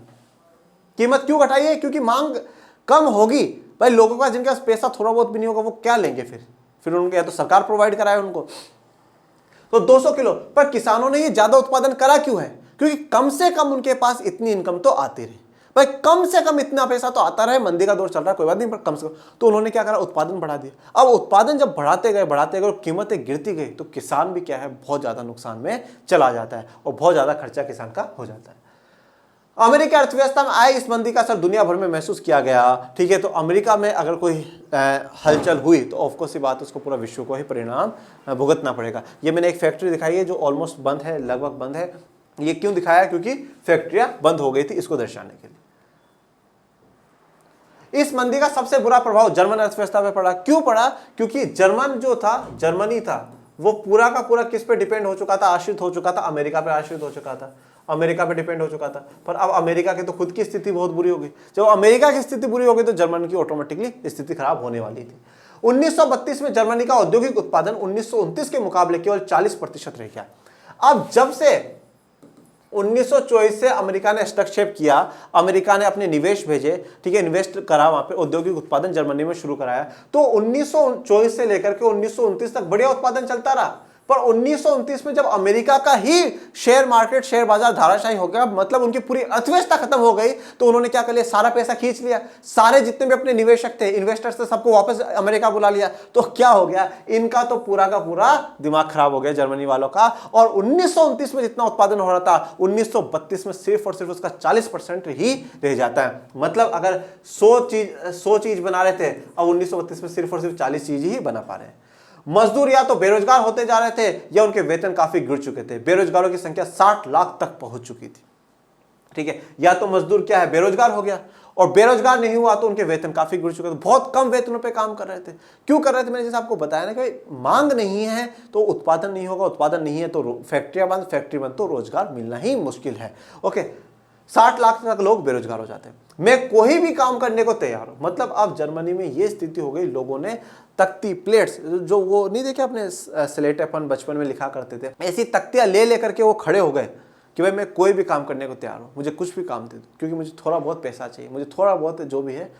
कीमत क्यों घटाई है, क्योंकि मांग कम होगी। भाई लोगों के पास जिनके पास पैसा थोड़ा बहुत भी नहीं होगा वो क्या लेंगे, फिर उनके या तो सरकार प्रोवाइड कराए उनको। तो 200 किलो, पर किसानों ने ये ज्यादा उत्पादन करा क्यों है, क्योंकि कम से कम उनके पास इतनी इनकम तो आती रहे। भाई कम से कम इतना पैसा तो आता रहे, मंदी का दौर चल रहा है कोई बात नहीं, पर कम से कम। तो उन्होंने क्या करा, उत्पादन बढ़ा दिया। अब उत्पादन जब बढ़ाते गए और कीमतें गिरती गई तो किसान भी क्या है, बहुत ज्यादा नुकसान में चला जाता है और बहुत ज्यादा खर्चा किसान का हो जाता है। अमेरिका अर्थव्यवस्था में आए इस मंदी का असर दुनिया भर में महसूस किया गया, ठीक है। तो अमेरिका में अगर कोई हलचल हुई तो ऑफकोर्स ये बात उसको पूरा विश्व को ही परिणाम भुगतना पड़ेगा। ये मैंने एक फैक्ट्री दिखाई है जो ऑलमोस्ट बंद है, लगभग बंद है। ये क्यों दिखाया, क्योंकि फैक्ट्रियां बंद हो गई थी, इसको दर्शाने के लिए। इस मंदी का सबसे बुरा प्रभाव जर्मन अर्थव्यवस्था पे पड़ा। क्यों पड़ा, क्योंकि जर्मनी था वो पूरा का पूरा किस पे डिपेंड हो चुका था, आश्रित हो चुका था, अमेरिका पे आश्रित हो चुका था, अमेरिका पे डिपेंड हो चुका था। पर अब अमेरिका की तो खुद की स्थिति बहुत बुरी हो गई। जब अमेरिका की स्थिति बुरी हो गई तो जर्मनी की ऑटोमेटिकली स्थिति खराब होने वाली थी। 1932 में जर्मनी का औद्योगिक उत्पादन 1929 के मुकाबले केवल 40% रह गया। अब जब से 1924 से अमेरिका ने हस्तक्षेप किया, अमेरिका ने अपने निवेश भेजे, ठीक है, इन्वेस्ट करा वहां पे, औद्योगिक उत्पादन जर्मनी में शुरू कराया, तो 1924 से लेकर के 1929 तक बढ़िया उत्पादन चलता रहा। पर 1929 में जब अमेरिका का ही शेयर मार्केट, शेयर बाजार धाराशायी हो गया, मतलब उनकी पूरी अर्थव्यवस्था खत्म हो गई, तो उन्होंने क्या कर लिया, सारा पैसा खींच लिया, सारे जितने भी अपने निवेशक थे, इन्वेस्टर्स थे, सबको वापस अमेरिका बुला लिया। तो क्या हो गया, इनका तो पूरा का पूरा दिमाग खराब हो गया जर्मनी वालों का। और 1929 में जितना उत्पादन हो रहा था 1932 में सिर्फ और सिर्फ उसका 40% ही रह जाता है। मतलब अगर 100 चीज बना रहे थे, अब 1932 में सिर्फ और सिर्फ 40 चीज ही बना पा रहे हैं। मजदूर या तो बेरोजगार होते जा रहे थे या उनके वेतन काफी गिर चुके थे। बेरोजगारों की संख्या 60 लाख तक पहुंच चुकी थी, ठीक है। या तो मजदूर क्या है, बेरोजगार हो गया, और बेरोजगार नहीं हुआ तो उनके वेतन काफी गिर चुके थे, बहुत कम वेतनों पे काम कर रहे थे। क्यों कर रहे थे, मैंने जैसे आपको बताया ना कि मांग नहीं है तो उत्पादन नहीं होगा, उत्पादन नहीं है तो फैक्ट्रियां बंद, फैक्ट्री बंद तो रोजगार मिलना ही मुश्किल है। ओके, 60 लाख तक लोग बेरोजगार हो जाते हैं। मैं कोई भी काम करने को तैयार हूं। मतलब अब जर्मनी में ये स्थिति हो गई, लोगों ने तख्ती, प्लेट्स, जो वो नहीं देखे अपने स्लेट अपन बचपन में लिखा करते थे, ऐसी तख्तियां ले लेकर के वो खड़े हो गए कि भाई मैं कोई भी काम करने को तैयार हूँ, मुझे कुछ भी काम दे दो, क्योंकि मुझे थोड़ा बहुत पैसा चाहिए, मुझे थोड़ा बहुत जो भी है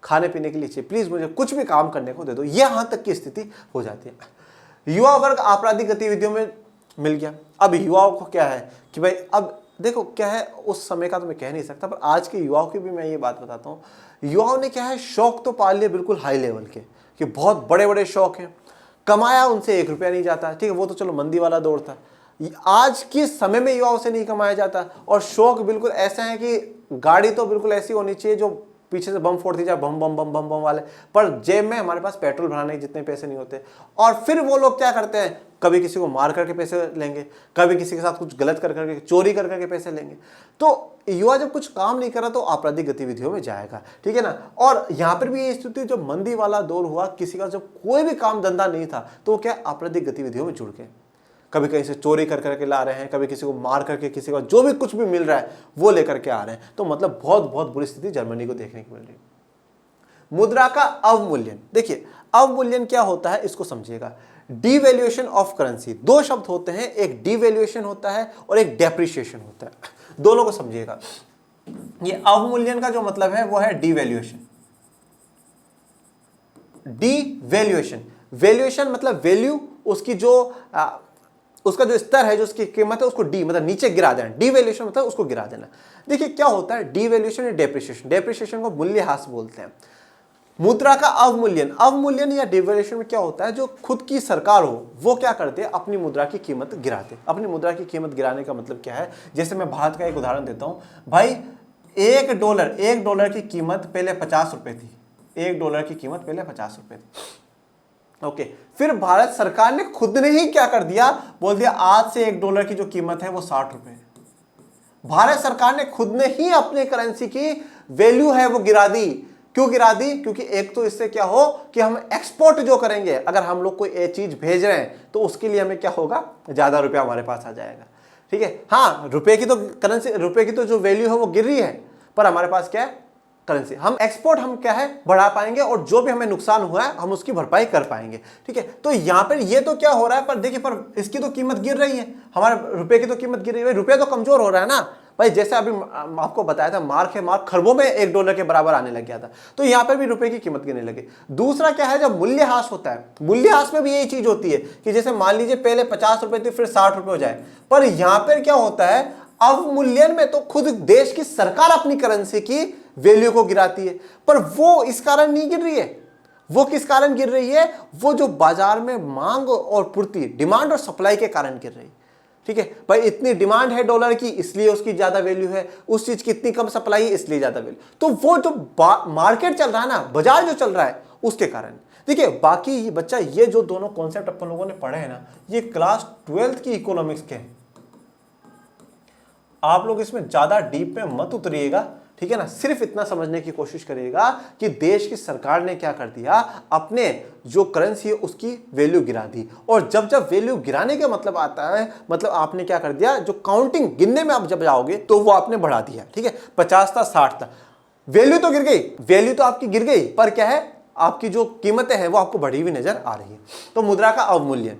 खाने पीने के लिए चाहिए, प्लीज मुझे कुछ भी काम करने को दे दो। यहाँ तक की स्थिति हो जाती है। युवा वर्ग आपराधिक गतिविधियों में मिल गया। अब युवाओं को क्या है कि भाई अब देखो क्या है, उस समय का तो मैं कह नहीं सकता, पर आज के युवाओं की भी मैं ये बात बताता हूँ। युवाओं ने क्या है, शौक तो पाल लिए बिल्कुल हाई लेवल के, कि बहुत बड़े बड़े शौक हैं, कमाया उनसे 1 रुपया नहीं जाता, ठीक है, वो तो चलो मंदी वाला दौर था। आज के समय में युवाओं से नहीं कमाया जाता, और शौक बिल्कुल ऐसे हैं कि गाड़ी तो बिल्कुल ऐसी होनी चाहिए जो पीछे से बम फोड़ती जाए, बम बम बम बम बम वाले, पर जेब में हमारे पास पेट्रोल भराने के जितने पैसे नहीं होते। और फिर वो लोग क्या करते हैं, कभी किसी को मार करके पैसे लेंगे, कभी किसी के साथ कुछ गलत कर करके, चोरी कर करके पैसे लेंगे। तो युवा जब कुछ काम नहीं करा तो आपराधिक गतिविधियों में जाएगा, ठीक है ना। और यहाँ पर भी ये स्थिति, जो मंदी वाला दौर हुआ, किसी का जब कोई भी काम धंधा नहीं था तो क्या आपराधिक गतिविधियों में जुड़ गए, कभी कहीं से चोरी कर करके ला रहे हैं, कभी किसी को मार करके, किसी को जो भी कुछ भी मिल रहा है वो लेकर के आ रहे हैं। तो मतलब बहुत बहुत बुरी स्थिति जर्मनी को देखने को मिल रही है। मुद्रा का अवमूल्यन, देखिए अवमूल्यन क्या होता है इसको समझिएगा। डिवैल्यूएशन ऑफ करेंसी, 2 शब्द होते हैं, एक डिवैल्यूएशन होता है और एक डेप्रिसिएशन होता है, दोनों को समझिएगा। ये अवमूल्यन का जो मतलब है वो है डिवैल्यूएशन। डिवैल्यूएशन, वैल्यूएशन मतलब वैल्यू, उसकी जो उसका जो स्तर है, जो उसकी कीमत है, उसको डी मतलब नीचे गिरा देना। डिवैल्यूएशन मतलब उसको गिरा देना। देखिए क्या होता है डिवैल्यूएशन या डेप्रिसिएशन, डेप्रिसिएशन को मूल्यह्रास बोलते हैं। मुद्रा का अवमूल्यन, अवमूल्यन या डिवैल्यूएशन में क्या होता है, जो खुद की सरकार हो वो क्या करते हैं, अपनी मुद्रा की कीमत गिराते। अपनी मुद्रा की कीमत गिराने का मतलब क्या है, जैसे मैं भारत का एक उदाहरण देता हूं भाई। $1 की कीमत पहले 50 रुपए थी, $1 की कीमत पहले 50 रुपए थी। ओके, फिर भारत सरकार ने खुद ने ही क्या कर दिया, बोल दिया आज से $1 की जो कीमत है वो 60 रुपए है। भारत सरकार ने खुद ने ही अपनी करेंसी की वैल्यू है वो गिरा दी। क्यों गिरा दी? क्योंकि एक तो इससे क्या हो कि हम एक्सपोर्ट जो करेंगे, अगर हम लोग कोई चीज भेज रहे हैं तो उसके लिए हमें क्या होगा, ज्यादा रुपया हमारे पास आ जाएगा। ठीक है, हाँ रुपए की तो करेंसी, रुपए की तो जो वैल्यू है वो गिर रही है, पर हमारे पास क्या है, करेंसी। हम एक्सपोर्ट हम क्या है बढ़ा पाएंगे और जो भी हमें नुकसान हुआ है हम उसकी भरपाई कर पाएंगे। ठीक है, तो यहां पर ये तो क्या हो रहा है, पर देखिए पर इसकी तो कीमत गिर रही है, हमारे रुपए की तो कीमत गिर रही है, रुपया तो कमजोर हो रहा है ना भाई। जैसे अभी आपको बताया था मार्क खरबों में $1 के बराबर आने लग गया था, तो यहां पर भी रुपए की कीमत गिरने लगी। दूसरा क्या है, जब मूल्यह्रास होता है, मूल्यह्रास में भी यही चीज होती है कि जैसे मान लीजिए पहले 50 रुपए थी फिर 60 रुपए हो जाए, पर यहां पर क्या होता है, अवमूल्यन में तो खुद देश की सरकार अपनी करेंसी की वैल्यू को गिराती है, पर वो इस कारण नहीं गिर रही है। वो किस कारण गिर रही है, वो जो बाजार में मांग और पूर्ति, डिमांड और सप्लाई के कारण गिर रही है। ठीक है भाई, इतनी डिमांड है डॉलर की इसलिए उसकी ज्यादा वैल्यू है, उस चीज की इतनी कम सप्लाई है इसलिए ज्यादा वैल्यू। तो वो जो मार्केट चल रहा है ना, बाजार जो चल रहा है उसके कारण। देखिए बाकी बच्चा, ये जो दोनों कॉन्सेप्ट अपन लोगों ने पढ़े हैं ना, ये क्लास 12th की इकोनॉमिक्स के, आप लोग इसमें ज्यादा डीप में मत उतरिएगा। ठीक है ना, सिर्फ इतना समझने की कोशिश करिएगा कि देश की सरकार ने क्या कर दिया, अपने जो करेंसी है उसकी वैल्यू गिरा दी। और जब जब वैल्यू गिराने का मतलब आता है, मतलब आपने क्या कर दिया, जो काउंटिंग गिनने में आप जब जाओगे तो वो आपने बढ़ा दिया। ठीक है, 50 था 60 था, वैल्यू तो गिर गई, वैल्यू तो आपकी गिर गई, पर क्या है, आपकी जो कीमतें हैं वो आपको बढ़ी हुई नजर आ रही है। तो मुद्रा का अवमूल्यन,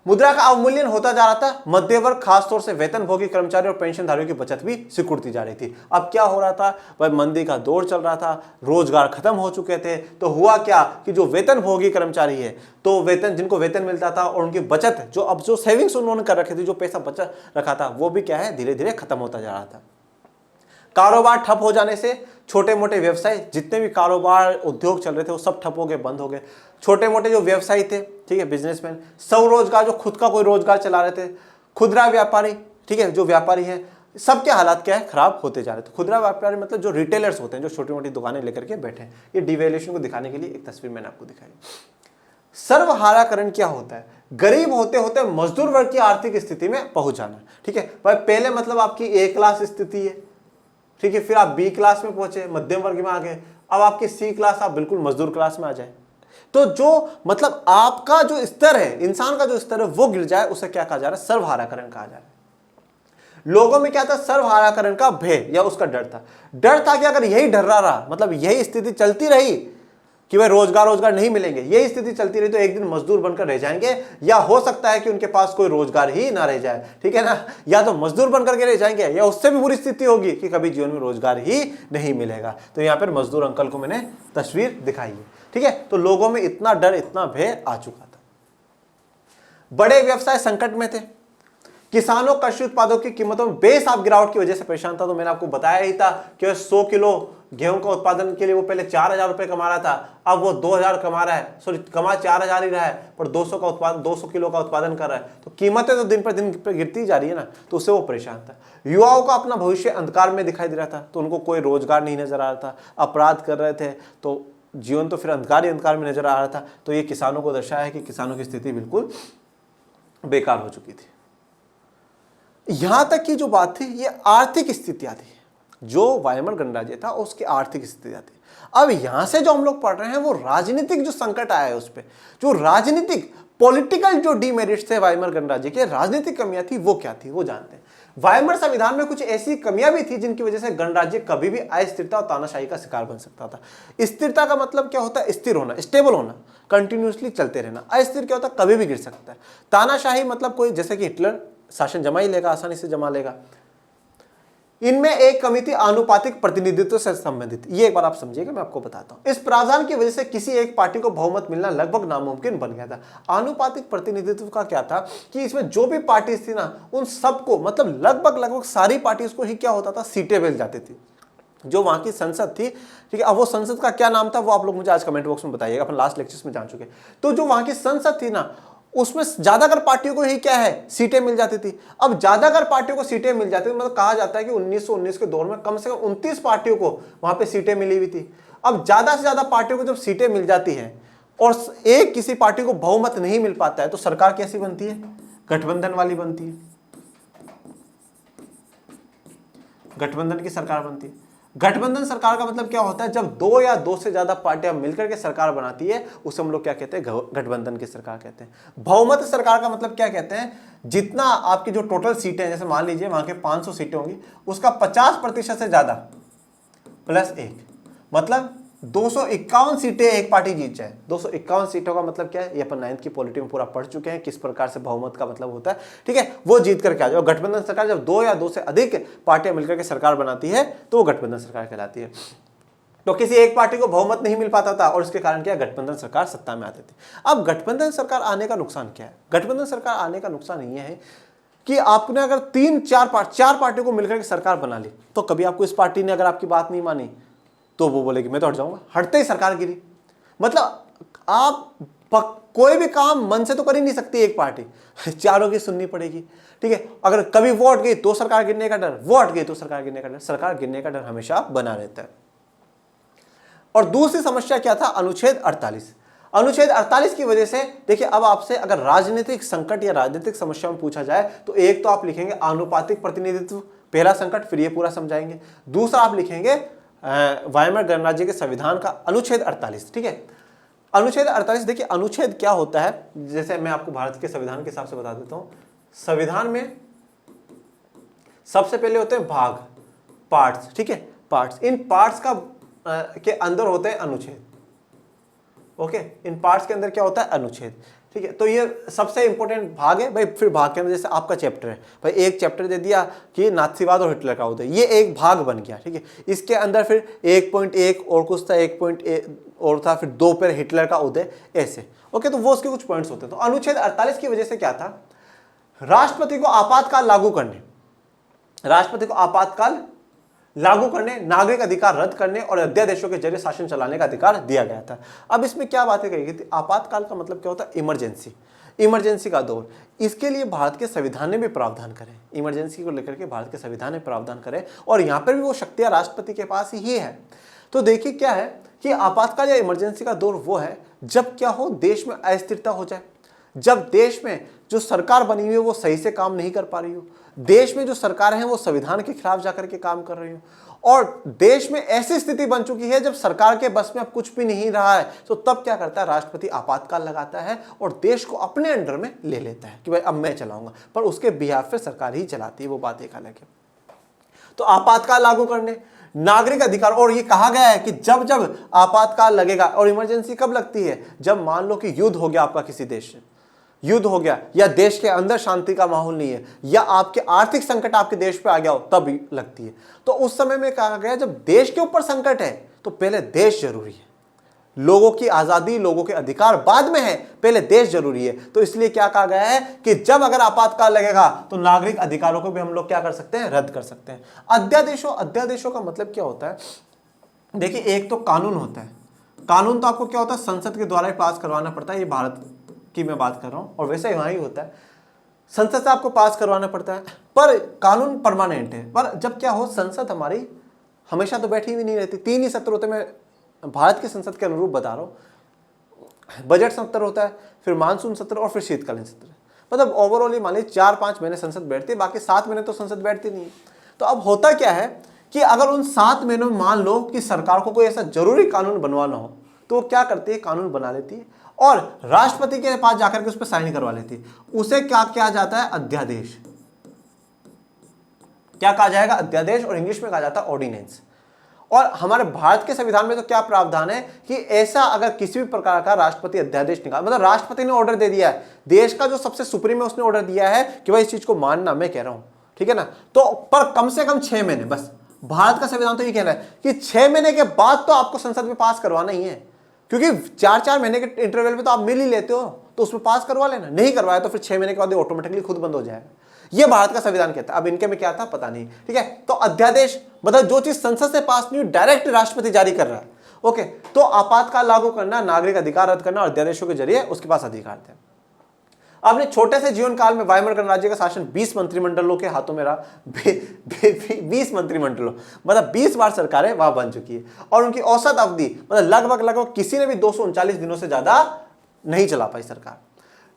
मुद्रा का अवमूल्यन होता जा रहा था। मध्य वर्ग, खासतौर से वेतनभोगी कर्मचारी और पेंशनधारियों की बचत भी सिकुड़ती जा रही थी। अब क्या हो रहा था भाई, मंदी का दौर चल रहा था, रोजगार खत्म हो चुके थे, तो हुआ क्या कि जो वेतनभोगी कर्मचारी है, तो वेतन, जिनको वेतन मिलता था और उनकी बचत, जो अब जो सेविंग्स उन्होंने कर रखी थी, जो पैसा बचा रखा था, वो भी क्या है धीरे धीरे खत्म होता जा रहा था। कारोबार ठप हो जाने से छोटे मोटे व्यवसाय, जितने भी कारोबार उद्योग चल रहे थे वो सब ठप हो गए, बंद हो गए। छोटे मोटे जो व्यवसायी थे, ठीक है, बिजनेसमैन, स्वरोजगार, जो खुद का कोई रोजगार चला रहे थे, खुदरा व्यापारी, ठीक है, जो व्यापारी हैं, सबके हालात क्या है, खराब होते जा रहे थे। खुदरा व्यापारी मतलब जो रिटेलर्स होते हैं, जो छोटी मोटी दुकानें लेकर के बैठे हैं। ये डिवैल्यूएशन को दिखाने के लिए एक तस्वीर मैंने आपको दिखाई। सर्वहाराकरण क्या होता है, गरीब होते होते मजदूर वर्ग की आर्थिक स्थिति में पहुंच जाना। ठीक है भाई, पहले मतलब आपकी ए क्लास स्थिति है, ठीक है, फिर आप बी क्लास में पहुंचे, मध्यम वर्ग में आ गए, अब आपकी सी क्लास, आप बिल्कुल मजदूर क्लास में आ जाए। तो जो मतलब आपका जो स्तर है, इंसान का जो स्तर है वो गिर जाए, उसे क्या कहा जा रहा है, सर्वहाराकरण कहा जा रहा है। लोगों में क्या था, सर्वहाराकरण का भय या उसका डर था। डर था कि अगर यही डर रहा, मतलब यही स्थिति चलती रही कि भाई रोजगार नहीं मिलेंगे, यही स्थिति चलती रही तो एक दिन मजदूर बनकर रह जाएंगे, या हो सकता है कि उनके पास कोई रोजगार ही ना रह जाए। ठीक है ना, या तो मजदूर बनकर के रह जाएंगे, या उससे भी बुरी स्थिति होगी कि कभी जीवन में रोजगार ही नहीं मिलेगा। तो यहाँ पर मजदूर अंकल को मैंने तस्वीर दिखाई है। ठीक है, तो लोगों में इतना डर, इतना भय आ चुका था। बड़े व्यवसाय संकट में थे। किसानों कृषि उत्पादों की कीमतों में बेसाब गिरावट की वजह से परेशान था। तो मैंने आपको बताया ही था कि 100 किलो गेहूं का उत्पादन के लिए वो पहले 4,000 रुपए कमा रहा था, अब वो 2,000 कमा रहा है, सॉरी कमा 4,000 ही रहा है, पर 200 किलो का उत्पादन कर रहा है। तो कीमतें तो दिन पर दिन गिरती जा रही है ना, तो उससे वो परेशान था। युवाओं का अपना भविष्य अंधकार में दिखाई दे रहा था, तो उनको कोई रोजगार नहीं नजर आ रहा था, अपराध कर रहे थे, तो जीवन तो फिर अंधकार में नजर आ रहा था। तो ये किसानों को दर्शाया है कि किसानों की स्थिति बिल्कुल बेकार हो चुकी थी। यहां तक की जो बात थी, ये आर्थिक स्थितियां थी, जो वायमन गणराज्य था उसकी आर्थिक स्थितियां थी। अब यहां से जो हम लोग पढ़ रहे हैं वो राजनीतिक जो संकट आया है, उस पर जो राजनीतिक पॉलिटिकल जो डीमेरिट्स थे वायमन गणराज्य के, राजनीतिक कमियां थी, वो क्या थी वो जानते हैं। वायमन संविधान में कुछ ऐसी कमियां भी थी जिनकी वजह से गणराज्य कभी भी अस्थिरता और तानाशाही का शिकार बन सकता था। स्थिरता का मतलब क्या होता है, स्थिर होना, स्टेबल होना, कंटिन्यूसली चलते रहना। अस्थिर क्या होता है, कभी भी गिर सकता है। तानाशाही मतलब कोई, जैसे कि हिटलर शासन जमा ही लेगा, आसानी से जमा लेगा। इनमें एक कमी थी आनुपातिक प्रतिनिधित्व से संबंधित। ये एक बार आप समझिएगा, मैं आपको बताता हूं। इस प्रावधान की वजह से किसी एक पार्टी को बहुमत मिलना लगभग नामुमकिन बन गया था। आनुपातिक प्रतिनिधित्व का क्या था कि इसमें जो भी पार्टी थी ना, उन सबको, मतलब लगभग सारी पार्टीज को ही क्या होता था, सीटें मिल जाती थी। जो वहां की संसद थी, ठीक है, अब वो संसद का क्या नाम था वो आप लोग मुझे आज कमेंट बॉक्स में बताइएगा, अपन लास्ट लेक्चर्स में जान चुके। तो जो वहां की संसद थी ना, उसमें ज्यादातर पार्टियों को ही क्या है, सीटें मिल जाती थी। अब ज्यादातर पार्टियों को सीटें मिल जाती थी, मतलब कहा जाता है कि 1919 के दौर में कम से कम 29 पार्टियों को वहां पे सीटें मिली हुई थी। अब ज्यादा से ज्यादा पार्टियों को जब सीटें मिल जाती हैं और एक किसी पार्टी को बहुमत नहीं मिल पाता है, तो सरकार कैसी बनती है, गठबंधन वाली बनती है। गठबंधन की सरकार बनती है। गठबंधन सरकार का मतलब क्या होता है, जब दो या दो से ज्यादा पार्टियां मिलकर के सरकार बनाती है उसे हम लोग क्या कहते हैं, गठबंधन की सरकार कहते हैं। बहुमत सरकार का मतलब क्या कहते हैं, जितना आपकी जो टोटल सीटें हैं, जैसे मान लीजिए वहां के 500 सीटें होंगी, उसका 50% से ज्यादा प्लस 1, मतलब 251 सीटें एक पार्टी जीत जाए। 251 सीटों का मतलब क्या है, ये अपन 9th की पॉलिटी में पूरा पढ़ चुके हैं किस प्रकार से बहुमत का मतलब होता है, ठीक है। वो जीत करके आ जाए। गठबंधन सरकार जब दो या दो से अधिक पार्टियां मिलकर के सरकार बनाती है तो वो गठबंधन सरकार कहलाती है। तो किसी एक पार्टी को बहुमत नहीं मिल पाता था और इसके कारण क्या, गठबंधन सरकार सत्ता में आती थी। अब गठबंधन सरकार आने का नुकसान क्या है, गठबंधन सरकार आने का नुकसान ये है कि आपने अगर चार पार्टियों को मिलकर के सरकार बना ली, तो कभी आपको इस पार्टी ने अगर आपकी बात नहीं मानी तो वो बोलेगी मैं तो हट जाऊंगा, हटते ही सरकार गिरी। मतलब आप कोई भी काम मन से तो कर ही नहीं सकती एक पार्टी, चारों की सुननी पड़ेगी, ठीक है। अगर कभी वो हट गई तो सरकार गिरने का डर, वो हट गई तो सरकार गिरने का डर, सरकार गिरने का डर हमेशा बना रहता है। और दूसरी समस्या क्या था, अनुच्छेद 48। अनुच्छेद 48 की वजह से देखिए, अब आपसे अगर राजनीतिक संकट या राजनीतिक समस्या में पूछा जाए तो एक तो आप लिखेंगे आनुपातिक प्रतिनिधित्व, पहला संकट, फिर ये पूरा समझाएंगे। दूसरा आप लिखेंगे वायमर गणराज्य के संविधान का अनुच्छेद 48, ठीक है। अनुच्छेद 48, देखिए अनुच्छेद क्या होता है, जैसे मैं आपको भारत के संविधान के हिसाब से बता देता हूं। संविधान में सबसे पहले होते हैं भाग, पार्ट्स, ठीक है, पार्ट्स। इन पार्ट्स का के अंदर होते हैं अनुच्छेद, ओके। इन पार्ट्स के अंदर क्या होता है, अनुच्छेद, ठीक है। तो ये सबसे इंपॉर्टेंट भाग है भाई। फिर भाग के अंदर जैसे आपका चैप्टर है भाई, एक चैप्टर दे दिया कि नाथसीवाद और हिटलर का उदय, ये एक भाग बन गया, ठीक है। इसके अंदर फिर 1.1 और कुछ था, 1.1 और था, फिर 2 पर हिटलर का उदय, ऐसे, ओके। तो वो उसके कुछ पॉइंट्स होते हैं। तो अनुच्छेद 48 की वजह से क्या था, राष्ट्रपति को आपातकाल लागू करने, राष्ट्रपति को आपातकाल लागू करने, नागरिक अधिकार रद्द करने और अध्यादेशों के जरिए शासन चलाने का अधिकार दिया गया था। अब इसमें क्या बातें कही गई थी, आपातकाल का मतलब क्या होता है, इमरजेंसी, इमरजेंसी का दौर। इसके लिए भारत के संविधान ने भी प्रावधान करे, इमरजेंसी को लेकर के भारत के संविधान ने प्रावधान करे, और यहाँ पर भी वो शक्तियां राष्ट्रपति के पास ही है। तो देखिए क्या है कि आपातकाल या इमरजेंसी का दौर वो है जब क्या हो, देश में अस्थिरता हो जाए, जब देश में जो सरकार बनी हुई है वो सही से काम नहीं कर पा रही हो, देश में जो सरकार है वो संविधान के खिलाफ जाकर के काम कर रही हो, और देश में ऐसी स्थिति बन चुकी है जब सरकार के बस में अब कुछ भी नहीं रहा है, तो तब क्या करता है, राष्ट्रपति आपातकाल लगाता है और देश को अपने अंडर में ले लेता है कि भाई अब मैं चलाऊंगा, पर उसके बिहाफ पे सरकार ही चलाती है, वो बात एक अलग है। तो आपातकाल लागू करने, नागरिक अधिकार, और ये कहा गया है कि जब जब आपातकाल लगेगा, और इमरजेंसी कब लगती है, जब मान लो कि युद्ध हो गया आपका किसी देश से, युद्ध हो गया, या देश के अंदर शांति का माहौल नहीं है, या आपके आर्थिक संकट आपके देश पे आ गया हो, तब लगती है। तो उस समय में कहा गया जब देश के ऊपर संकट है तो पहले देश जरूरी है, लोगों की आजादी, लोगों के अधिकार बाद में है, पहले देश जरूरी है। तो इसलिए क्या कहा गया है कि जब अगर आपातकाल लगेगा तो नागरिक अधिकारों को भी हम लोग क्या कर सकते हैं, रद्द कर सकते हैं। अध्यादेशों, अध्यादेशों का मतलब क्या होता है, देखिए एक तो कानून होता है, कानून तो आपको क्या होता है, संसद के द्वारा ही पास करवाना पड़ता है, ये भारत की मैं बात कर रहा हूं, और वैसे वहां ही होता है, संसद से आपको पास करवाना पड़ता है, पर कानून परमानेंट है। पर जब क्या हो, संसद हमारी हमेशा तो बैठी हुई नहीं रहती, 3 ही सत्र होते, मैं भारत की संसद के अनुरूप बता रहा हूं। बजट सत्र होता है, फिर मानसून सत्र और फिर शीतकालीन सत्र, मतलब ओवरऑल ही मान लीजिए 4-5 महीने संसद बैठती है, बाकी 7 महीने तो संसद बैठती नहीं है। तो अब होता क्या है कि अगर उन 7 महीनों में मान लो कि सरकार को कोई ऐसा जरूरी कानून बनवाना हो, तो वो क्या करती है, कानून बना लेती है और राष्ट्रपति के पास जाकर के उस पर साइन करवा लेती है। उसे क्या कहा जाता है, अध्यादेश। क्या कहा जाएगा, अध्यादेश, और इंग्लिश में कहा जाता है ऑर्डिनेंस। और हमारे भारत के संविधान में तो क्या प्रावधान है कि ऐसा अगर किसी भी प्रकार का राष्ट्रपति अध्यादेश निकाल, मतलब राष्ट्रपति ने ऑर्डर दे दिया है, देश का जो सबसे सुप्रीम है उसने ऑर्डर दिया है कि भाई इस चीज को मानना, मैं कह रहा हूं, ठीक है ना, तो पर कम से कम 6 महीने, बस भारत का संविधान तो ये कह रहा है कि 6 महीने के बाद तो आपको संसद में पास करवाना ही है, क्योंकि 4-4 महीने के इंटरवल में तो आप मिल ही लेते हो, तो उसमें पास करवा लेना, नहीं करवाया तो फिर 6 महीने के बाद ऑटोमेटिकली खुद बंद हो जाएगा। ये भारत का संविधान कहता है। अब इनके में क्या था पता नहीं, ठीक है। तो अध्यादेश मतलब जो चीज संसद से पास नहीं हुई, डायरेक्ट राष्ट्रपति जारी कर रहा है, ओके। तो आपातकाल लागू करना, नागरिक अधिकार रद्द करना और अध्यादेशों के जरिए उसके पास अधिकार थे। अपने छोटे से जीवन काल में वायमर गणराज्य का शासन 20 मंत्रिमंडलों के हाथों में रहा। 20 मंत्रिमंडलों मतलब 20 बार सरकारें वहां बन चुकी है, और उनकी औसत अवधि मतलब लगभग किसी ने भी 239 दिनों से ज्यादा नहीं चला पाई सरकार।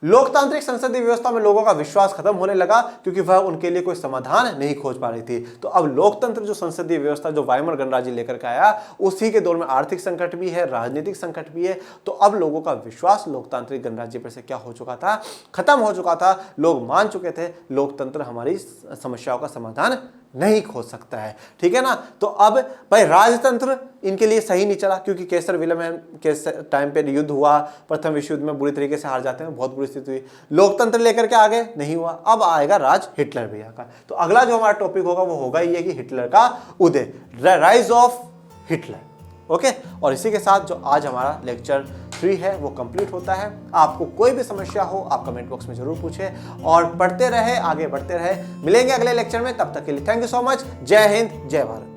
लोकतांत्रिक संसदीय व्यवस्था में लोगों का विश्वास खत्म होने लगा क्योंकि वह उनके लिए कोई समाधान नहीं खोज पा रही थी। तो अब लोकतंत्र जो संसदीय व्यवस्था जो वाइमर गणराज्य लेकर के आया, उसी के दौर में आर्थिक संकट भी है, राजनीतिक संकट भी है। तो अब लोगों का विश्वास लोकतांत्रिक गणराज्य पर से क्या हो चुका था, खत्म हो चुका था। लोग मान चुके थे लोकतंत्र हमारी समस्याओं का समाधान नहीं खोज सकता है, ठीक है ना। तो अब भाई राजतंत्र इनके लिए सही नहीं चला क्योंकि केसर विलियम के टाइम पे युद्ध हुआ, प्रथम विश्व युद्ध में बुरी तरीके से हार जाते हैं, बहुत बुरी स्थिति हुई। लोकतंत्र लेकर के आगे नहीं हुआ, अब आएगा राज हिटलर भैया का। तो अगला जो हमारा टॉपिक होगा वो होगा ये कि हिटलर का उदय, राइज ऑफ हिटलर। ओके, और इसी के साथ जो आज हमारा लेक्चर 3 है वो कंप्लीट होता है। आपको कोई भी समस्या हो आप कमेंट बॉक्स में जरूर पूछें और पढ़ते रहे, आगे बढ़ते रहे। मिलेंगे अगले लेक्चर में, तब तक के लिए थैंक यू सो मच। जय हिंद, जय भारत।